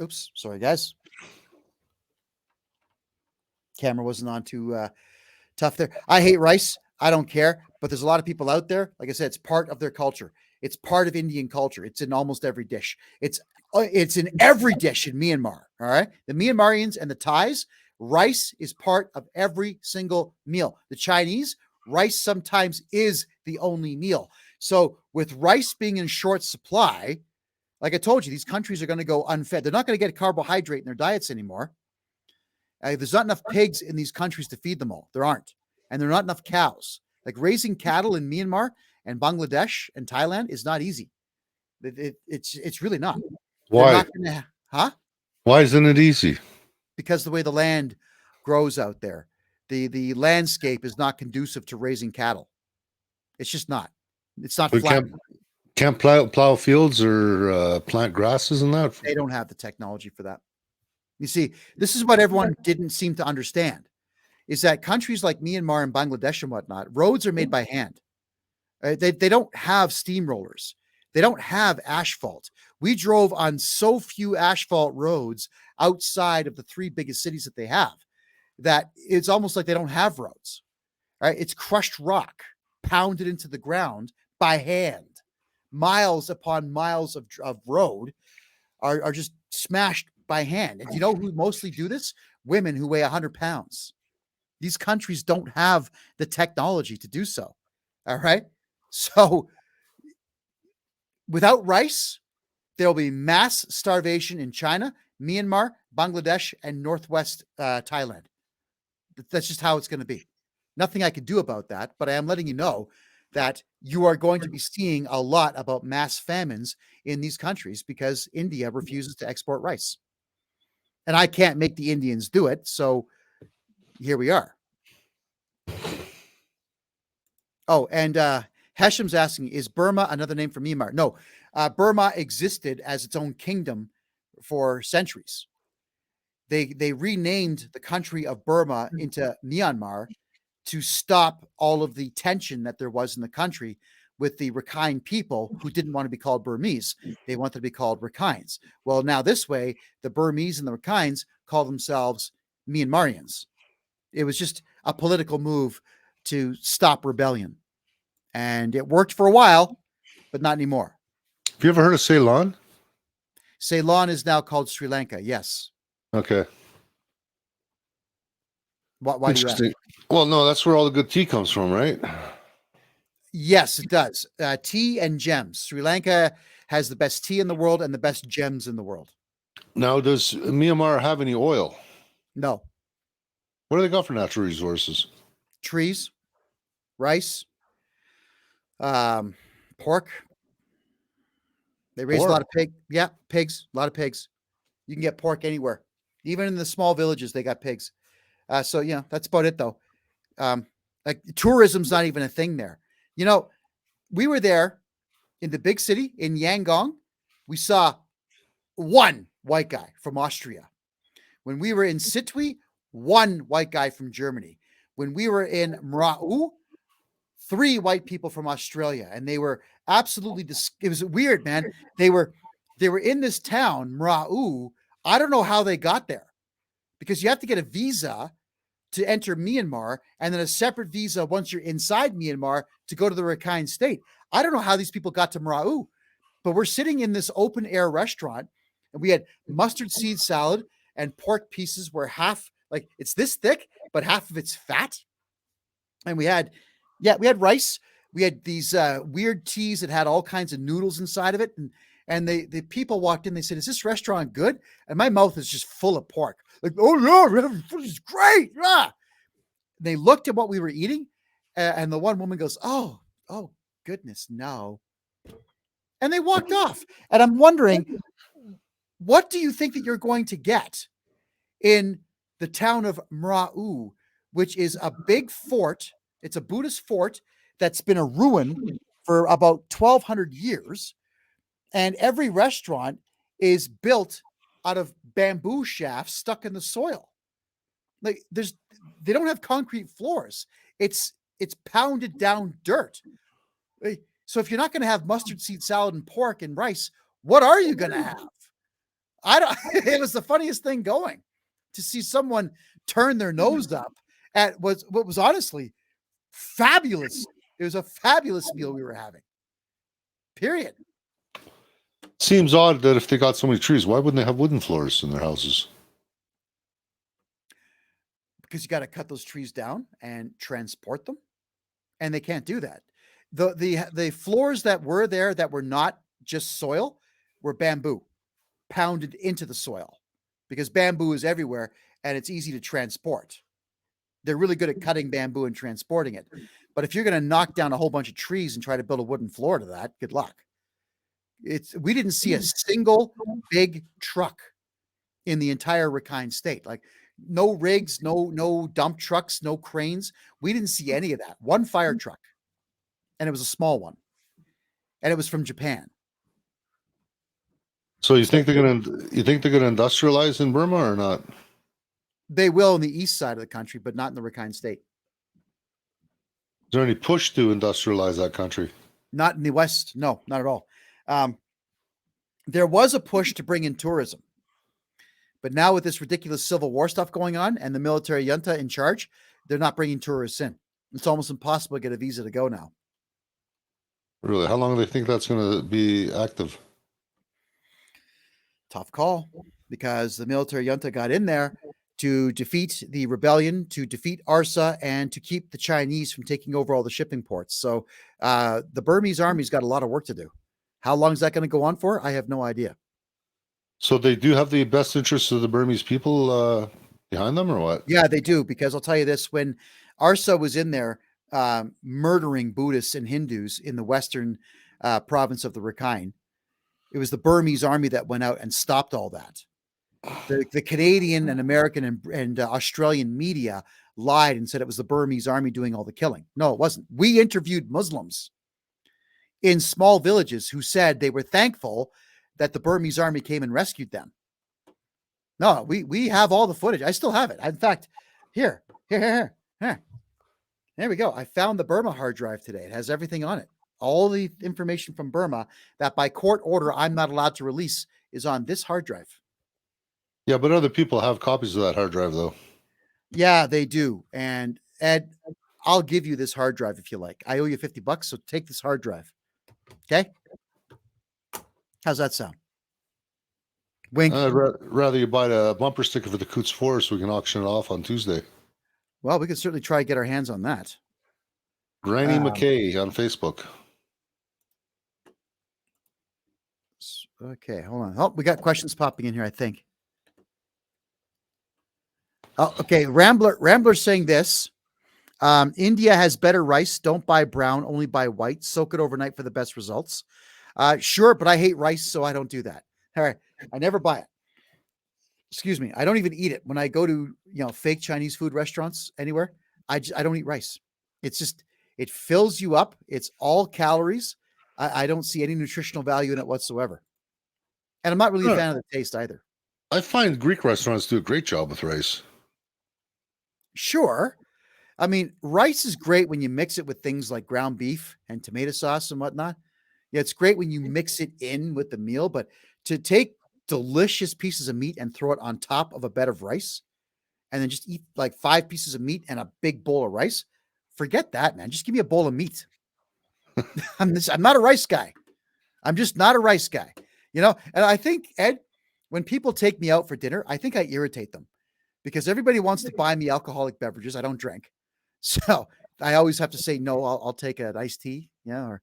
[SPEAKER 1] oops, sorry, guys. Camera wasn't on too tough there. I hate rice. I don't care. But there's a lot of people out there. Like I said, it's part of their culture. It's part of Indian culture. It's in almost every dish. It's in every dish in Myanmar. All right. The Myanmarians and the Thais, rice is part of every single meal. The Chinese, rice sometimes is the only meal. So with rice being in short supply, like I told you, these countries are going to go unfed. They're not going to get carbohydrate in their diets anymore. There's not enough pigs in these countries to feed them all. There aren't. And there are not enough cows. Like raising cattle in Myanmar and Bangladesh and Thailand is not easy. It's really not.
[SPEAKER 2] Why? Why isn't it easy?
[SPEAKER 1] Because the way the land grows out there, the landscape is not conducive to raising cattle. It's just not. It's not flat.
[SPEAKER 2] Can't plow fields or plant grasses and that.
[SPEAKER 1] They don't have the technology for that. You see, this is what everyone didn't seem to understand, is that countries like Myanmar and Bangladesh and whatnot, roads are made by hand. They don't have steamrollers. They don't have asphalt. We drove on so few asphalt roads outside of the 3 biggest cities that they have that it's almost like they don't have roads. Right? It's crushed rock pounded into the ground by hand. Miles upon miles of road are just smashed by hand. And you know who mostly do this? Women who weigh 100 pounds. These countries don't have the technology to do so. All right. So without rice, there'll be mass starvation in China, Myanmar, Bangladesh, and Northwest Thailand. That's just how it's going to be. Nothing I could do about that, but I am letting you know that you are going to be seeing a lot about mass famines in these countries because India refuses to export rice. And I can't make the Indians do it. So here we are. Oh, and Hesham's asking, is Burma another name for Myanmar? No, Burma existed as its own kingdom for centuries. They renamed the country of Burma into Myanmar to stop all of the tension that there was in the country with the Rakhine people who didn't want to be called Burmese. They wanted to be called Rakhines. Well, now this way, the Burmese and the Rakhines call themselves Myanmarians. It was just a political move to stop rebellion. And it worked for a while, but not anymore.
[SPEAKER 2] Have you ever heard of Ceylon?
[SPEAKER 1] Ceylon is now called Sri Lanka. Yes.
[SPEAKER 2] Okay.
[SPEAKER 1] Why do you ask?
[SPEAKER 2] Well, no, that's where all the good tea comes from, right?
[SPEAKER 1] Yes, it does. Tea and gems. Sri Lanka has the best tea in the world and the best gems in the world.
[SPEAKER 2] Now, does Myanmar have any oil?
[SPEAKER 1] No.
[SPEAKER 2] What do they got for natural resources?
[SPEAKER 1] Trees, rice, pork. They raise a lot of pigs. A lot of pigs. You can get pork anywhere. Even in the small villages, they got pigs. So, yeah, that's about it, though. Like tourism's not even a thing there. You know, we were there in the big city in Yangon. We saw one white guy from Austria. When we were in Sitwe, one white guy from Germany. When we were in Mrau, 3 white people from Australia, and they were absolutely it was weird, man. They were in this town, Mrau. I don't know how they got there because you have to get a visa to enter Myanmar and then a separate visa once you're inside Myanmar to go to the Rakhine state. I don't know how these people got to Mrau, but we're sitting in this open air restaurant and we had mustard seed salad and pork pieces where half, like it's this thick, but half of it's fat. And we had rice. We had these weird teas that had all kinds of noodles inside of it. And the people walked in, they said, is this restaurant good? And my mouth is just full of pork. Like, oh yeah, this is great. Yeah. They looked at what we were eating, and the one woman goes, oh goodness, no. And they walked off. And I'm wondering, what do you think that you're going to get in the town of Mrau, which is a big fort? It's a Buddhist fort that's been a ruin for about 1,200 years. And every restaurant is built out of bamboo shafts stuck in the soil. Like they don't have concrete floors. It's pounded down dirt. So if you're not going to have mustard seed salad and pork and rice, what are you going to have? It was the funniest thing going to see someone turn their nose up at what was honestly fabulous. It was a fabulous meal we were having. Period.
[SPEAKER 2] Seems odd that if they got so many trees, why wouldn't they have wooden floors in their houses?
[SPEAKER 1] Because you got to cut those trees down and transport them, and they can't do that. The floors that were there that were not just soil were bamboo pounded into the soil because bamboo is everywhere and it's easy to transport. They're really good at cutting bamboo and transporting it. But if you're going to knock down a whole bunch of trees and try to build a wooden floor to that, good luck. We didn't see a single big truck in the entire Rakhine state. Like no rigs, no dump trucks, no cranes. We didn't see any of that. One fire truck. And it was a small one. And it was from Japan.
[SPEAKER 2] So you think they're gonna industrialize in Burma or not?
[SPEAKER 1] They will in the east side of the country, but not in the Rakhine State.
[SPEAKER 2] Is there any push to industrialize that country?
[SPEAKER 1] Not in the west. No, not at all. There was a push to bring in tourism. But now with this ridiculous civil war stuff going on and the military junta in charge, they're not bringing tourists in. It's almost impossible to get a visa to go now.
[SPEAKER 2] Really? How long do they think that's going to be active?
[SPEAKER 1] Tough call, because the military junta got in there to defeat the rebellion, to defeat ARSA, and to keep the Chinese from taking over all the shipping ports. So the Burmese army's got a lot of work to do. How long is that going to go on for? I have no idea.
[SPEAKER 2] So they do have the best interests of the Burmese people behind them, or what?
[SPEAKER 1] Yeah, they do, because I'll tell you this, when ARSA was in there murdering Buddhists and Hindus in the western province of the Rakhine, it was the Burmese army that went out and stopped all that. The Canadian and American and Australian media lied and said it was the Burmese army doing all the killing. No, it wasn't. We interviewed Muslims in small villages who said they were thankful that the Burmese army came and rescued them. No, we have all the footage. I still have it. In fact, here. There we go. I found the Burma hard drive today. It has everything on it. All the information from Burma that by court order I'm not allowed to release is on this hard drive.
[SPEAKER 2] Yeah, but other people have copies of that hard drive, though.
[SPEAKER 1] Yeah, they do. And Ed, I'll give you this hard drive if you like. I owe you $50, so take this hard drive. Okay? How's that sound? Wink.
[SPEAKER 2] I'd rather you buy a bumper sticker for the Coots 4 so we can auction it off on Tuesday.
[SPEAKER 1] Well, we could certainly try to get our hands on that.
[SPEAKER 2] Granny McKay on Facebook.
[SPEAKER 1] Okay, hold on. Oh, we got questions popping in here, I think. Oh, okay. Rambler's saying this. India has better rice. Don't buy brown, only buy white. Soak it overnight for the best results. Sure, but I hate rice, so I don't do that. All right. I never buy it. Excuse me. I don't even eat it. When I go to, fake Chinese food restaurants anywhere, I don't eat rice. It's just, it fills you up. It's all calories. I don't see any nutritional value in it whatsoever. And I'm not really a fan of the taste either.
[SPEAKER 2] I find Greek restaurants do a great job with rice.
[SPEAKER 1] Sure. I mean, rice is great when you mix it with things like ground beef and tomato sauce and whatnot. Yeah, it's great when you mix it in with the meal, but to take delicious pieces of meat and throw it on top of a bed of rice and then just eat like 5 pieces of meat and a big bowl of rice, forget that, man. Just give me a bowl of meat. I'm not a rice guy. I'm just not a rice guy, And I think, Ed, when people take me out for dinner, I think I irritate them because everybody wants to buy me alcoholic beverages. I don't drink. So I always have to say, no, I'll take an iced tea. Yeah. Or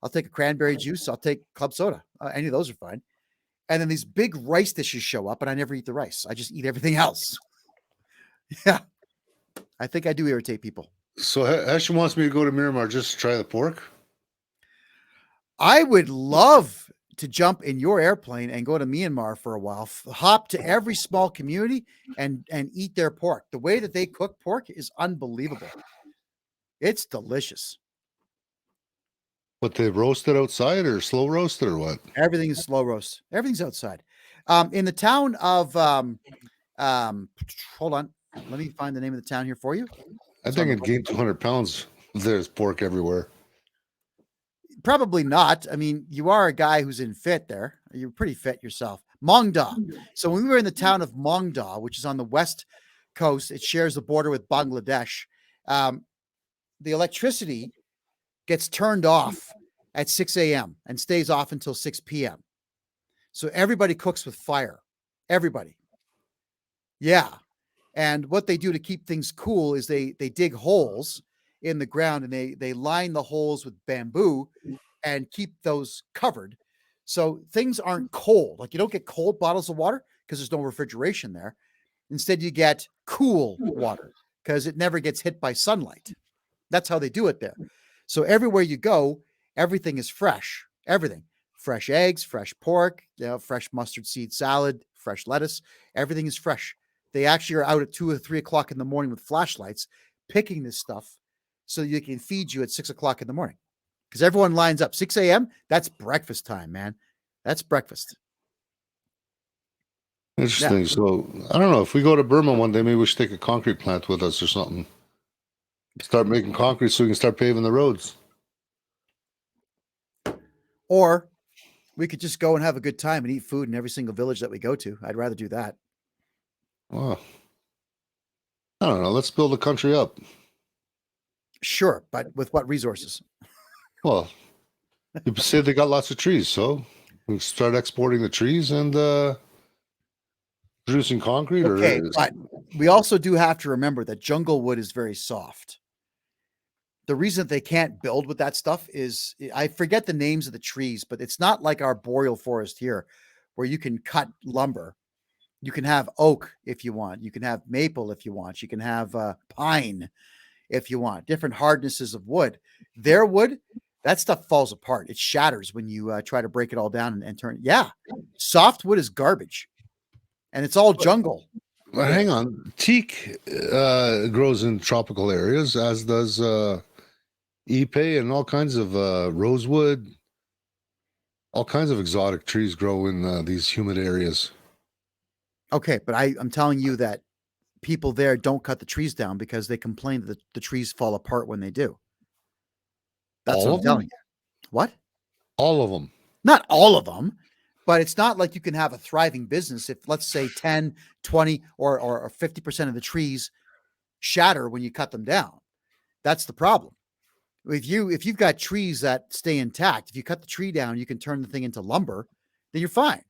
[SPEAKER 1] I'll take a cranberry juice. I'll take club soda. Any of those are fine. And then these big rice dishes show up and I never eat the rice. I just eat everything else. Yeah. I think I do irritate people.
[SPEAKER 2] So Ash wants me to go to Miramar just to try the pork.
[SPEAKER 1] I would love to jump in your airplane and go to Myanmar for a while, hop to every small community and eat their pork. The way that they cook pork is unbelievable. It's delicious.
[SPEAKER 2] But they roast it outside or slow roast it or what?
[SPEAKER 1] Everything is slow roast. Everything's outside. In the town of, hold on. Let me find the name of the town here for you.
[SPEAKER 2] I think I'd gain 200 pounds if there's pork everywhere.
[SPEAKER 1] Probably not. I mean, you are a guy who's in fit there. You're pretty fit yourself. Mongda. So when we were in the town of Mongda, which is on the west coast, it shares the border with Bangladesh. The electricity gets turned off at 6 a.m. and stays off until 6 p.m. So everybody cooks with fire. Everybody. Yeah. And what they do to keep things cool is they dig holes in the ground and they line the holes with bamboo and keep those covered. So things aren't cold. Like you don't get cold bottles of water because there's no refrigeration there. Instead, you get cool water because it never gets hit by sunlight. That's how they do it there. So everywhere you go, everything is fresh. Everything. Fresh eggs, fresh pork, fresh mustard seed salad, fresh lettuce. Everything is fresh. They actually are out at 2 or 3 o'clock in the morning with flashlights picking this stuff so they can feed you at 6 o'clock in the morning. Because everyone lines up. 6 a.m., that's breakfast time, man. That's breakfast.
[SPEAKER 2] Interesting.
[SPEAKER 1] Yeah.
[SPEAKER 2] So I don't know if we go to Burma one day, maybe we should take a concrete plant with us or something. Start making concrete so we can start paving the roads.
[SPEAKER 1] Or we could just go and have a good time and eat food in every single village that we go to. I'd rather do that.
[SPEAKER 2] Wow. I don't know. Let's build the country up.
[SPEAKER 1] Sure, but with what resources?
[SPEAKER 2] Well, you say they got lots of trees, so we start exporting the trees and producing concrete.
[SPEAKER 1] Okay,
[SPEAKER 2] or
[SPEAKER 1] but we also do have to remember that jungle wood is very soft. The reason they can't build with that stuff is I forget the names of the trees, but it's not like our boreal forest here where you can cut lumber. You can have oak if you want. You can have maple if you want. You can have pine if you want. Different hardnesses of wood. Their wood, that stuff falls apart. It shatters when you try to break it all down and turn it. Yeah, soft wood is garbage, and it's all jungle.
[SPEAKER 2] Well, hang on. Teak grows in tropical areas, as does ipe and all kinds of rosewood. All kinds of exotic trees grow in these humid areas.
[SPEAKER 1] Okay, but I'm telling you that people there don't cut the trees down because they complain that the trees fall apart when they do. That's
[SPEAKER 2] All
[SPEAKER 1] what I'm
[SPEAKER 2] of them?
[SPEAKER 1] telling you. What?
[SPEAKER 2] All of them.
[SPEAKER 1] Not all of them, but it's not like you can have a thriving business if, let's say, 10, 20, or 50% of the trees shatter when you cut them down. That's the problem. If you've got trees that stay intact, if you cut the tree down, you can turn the thing into lumber, then you're fine.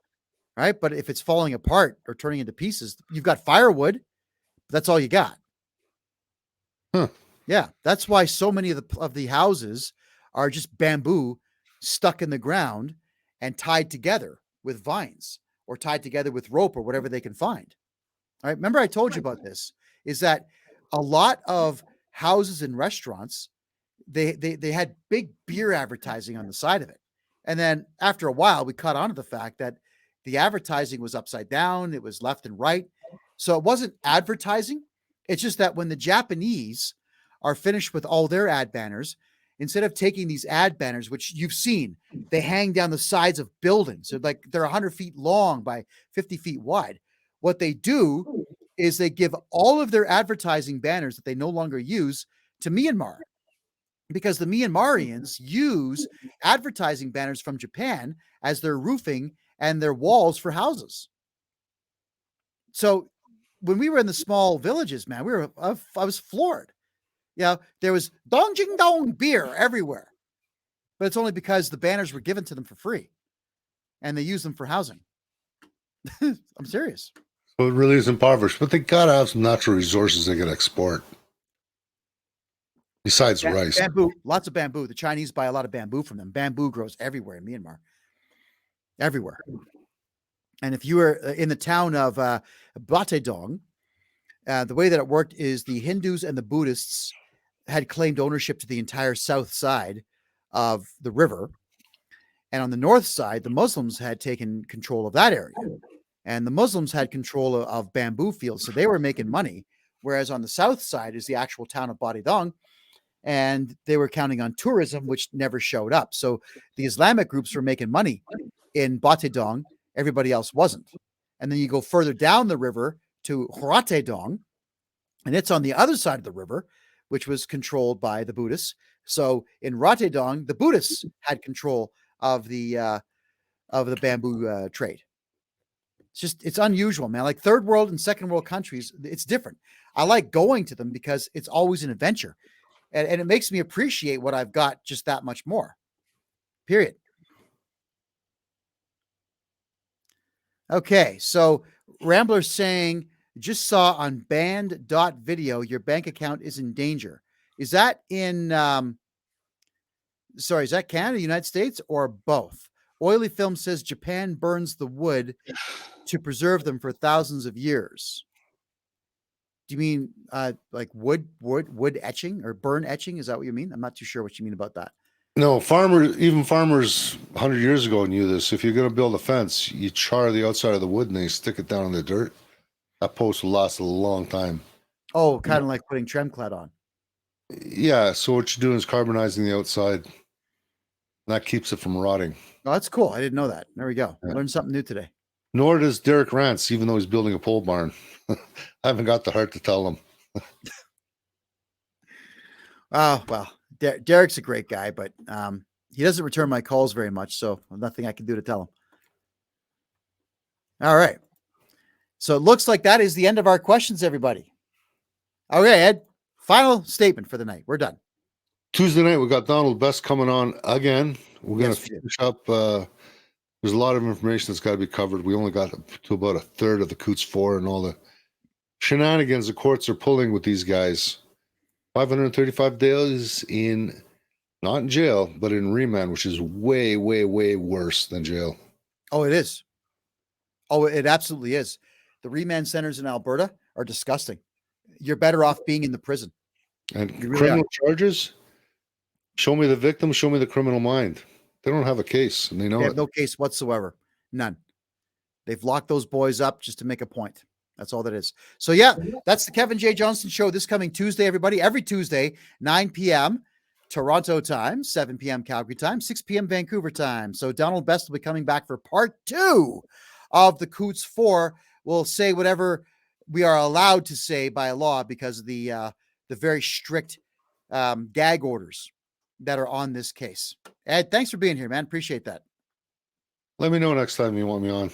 [SPEAKER 1] Right? But if it's falling apart or turning into pieces, you've got firewood, but that's all you got.
[SPEAKER 2] Huh.
[SPEAKER 1] Yeah, that's why so many of the houses are just bamboo stuck in the ground and tied together with vines or tied together with rope or whatever they can find. All right. Remember, I told you about this, is that a lot of houses and restaurants, they had big beer advertising on the side of it. And then after a while, we caught on to the fact that the advertising was upside down, it was left and right. So it wasn't advertising. It's just that when the Japanese are finished with all their ad banners, instead of taking these ad banners, which you've seen, they hang down the sides of buildings. So like they're 100 feet long by 50 feet wide. What they do is they give all of their advertising banners that they no longer use to Myanmar, because the Myanmarians use advertising banners from Japan as their roofing and their walls for houses. So when we were in the small villages, man, I was floored. Yeah, there was dong jing dong beer everywhere, but it's only because the banners were given to them for free, and they use them for housing. I'm serious.
[SPEAKER 2] So it really is impoverished, but they gotta have some natural resources they can export. Besides rice.
[SPEAKER 1] Bamboo, lots of bamboo. The Chinese buy a lot of bamboo from them. Bamboo grows everywhere in Myanmar. Everywhere. And if you were in the town of Batedong, the way that it worked is the Hindus and the Buddhists had claimed ownership to the entire south side of the river. And on the north side, the Muslims had taken control of that area. And the Muslims had control of bamboo fields. So they were making money. Whereas on the south side is the actual town of Batedong. And they were counting on tourism, which never showed up. So the Islamic groups were making money in Batedong. Everybody else wasn't. And then you go further down the river to Horatedong, and it's on the other side of the river, which was controlled by the Buddhists. So in Ratedong, the Buddhists had control of the bamboo trade. It's unusual, man. Like third world and second world countries, it's different. I like going to them because it's always an adventure. And it makes me appreciate what I've got just that much more. Period. Okay, so Rambler's saying, just saw on band.video your bank account is in danger. Is that in, is that Canada, United States, or both? Oily Film says Japan burns the wood to preserve them for thousands of years. Do you mean like wood etching or burn etching? Is that what you mean? I'm not too sure what you mean about that.
[SPEAKER 2] No, even farmers 100 years ago knew this. If you're going to build a fence, you char the outside of the wood and then you stick it down in the dirt. That post will last a long time.
[SPEAKER 1] Oh, kind of like putting Tremclad on.
[SPEAKER 2] Yeah, so what you're doing is carbonizing the outside. And that keeps it from rotting.
[SPEAKER 1] Oh, that's cool. I didn't know that. There we go.
[SPEAKER 2] Yeah.
[SPEAKER 1] Learned something new today.
[SPEAKER 2] Nor does Derek Rance, even though he's building a pole barn. I haven't got the heart to tell him.
[SPEAKER 1] Oh, well, Derek's a great guy, but he doesn't return my calls very much, so nothing I can do to tell him. All right. So it looks like that is the end of our questions, everybody. Okay, Ed, final statement for the night. We're done.
[SPEAKER 2] Tuesday night, we got Donald Best coming on again. We're going to finish up. There's a lot of information that's got to be covered. We only got to about a third of the Coots 4 and all the shenanigans the courts are pulling with these guys. 535 days in, not in jail, but in remand, which is way, way, way worse than jail.
[SPEAKER 1] Oh, it is. Oh, it absolutely is. The remand centers in Alberta are disgusting. You're better off being in the prison.
[SPEAKER 2] And criminal charges, show me the victim, show me the criminal mind. They don't have a case, and they know
[SPEAKER 1] They have
[SPEAKER 2] it.
[SPEAKER 1] no case whatsoever. None. They've locked those boys up just to make a point. That's all that is. So, yeah, that's the Kevin J. Johnston Show this coming Tuesday, everybody. Every Tuesday, 9 p.m. Toronto time, 7 p.m. Calgary time, 6 p.m. Vancouver time. So Donald Best will be coming back for part 2 of the Coots 4. We'll say whatever we are allowed to say by law because of the very strict gag orders that are on this case. Ed, thanks for being here, man. Appreciate that.
[SPEAKER 2] Let me know next time you want me on.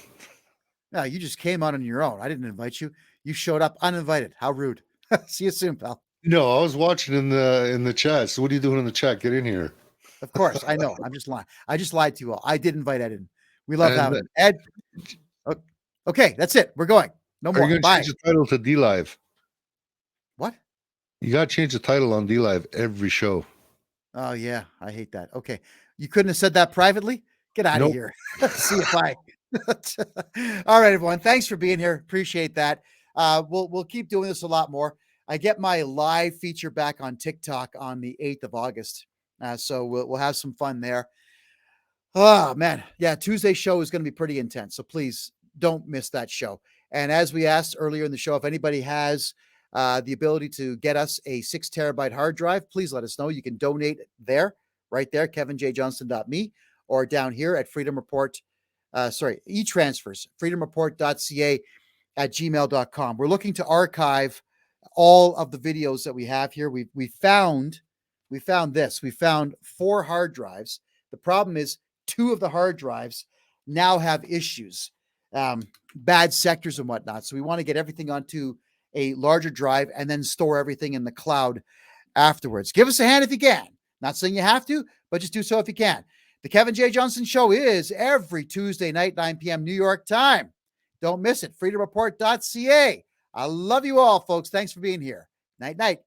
[SPEAKER 1] No, you just came on your own. I didn't invite you. You showed up uninvited. How rude. See you soon, pal.
[SPEAKER 2] No, I was watching in the chat. So what are you doing in the chat? Get in here.
[SPEAKER 1] Of course, I know. I'm just lying. I just lied to you all. I did invite Ed in. We love having him. Ed. Okay, that's it. We're going. No more.
[SPEAKER 2] Are you going to change the title to D Live?
[SPEAKER 1] What?
[SPEAKER 2] You got to change the title on D Live every show.
[SPEAKER 1] Oh yeah, I hate that. Okay, you couldn't have said that privately. Get out of here. See if I. All right, everyone. Thanks for being here. Appreciate that. We'll keep doing this a lot more. I get my live feature back on TikTok on the 8th of August. So we'll have some fun there. Oh man. Yeah. Tuesday's show is going to be pretty intense. So please don't miss that show. And as we asked earlier in the show, if anybody has the ability to get us a 6 terabyte hard drive, please let us know. You can donate there, right there, KevinJJohnston.me, or down here at Freedom Report. E-transfers, freedomreport.ca at gmail.com. We're looking to archive all of the videos that we have here. We found this. We found 4 hard drives. The problem is 2 of the hard drives now have issues, bad sectors and whatnot. So we want to get everything onto a larger drive and then store everything in the cloud afterwards. Give us a hand if you can. Not saying you have to, but just do so if you can. The Kevin J. Johnston Show is every Tuesday night, 9 p.m. New York time. Don't miss it. freedomreport.ca. I love you all, folks. Thanks for being here. Night, night.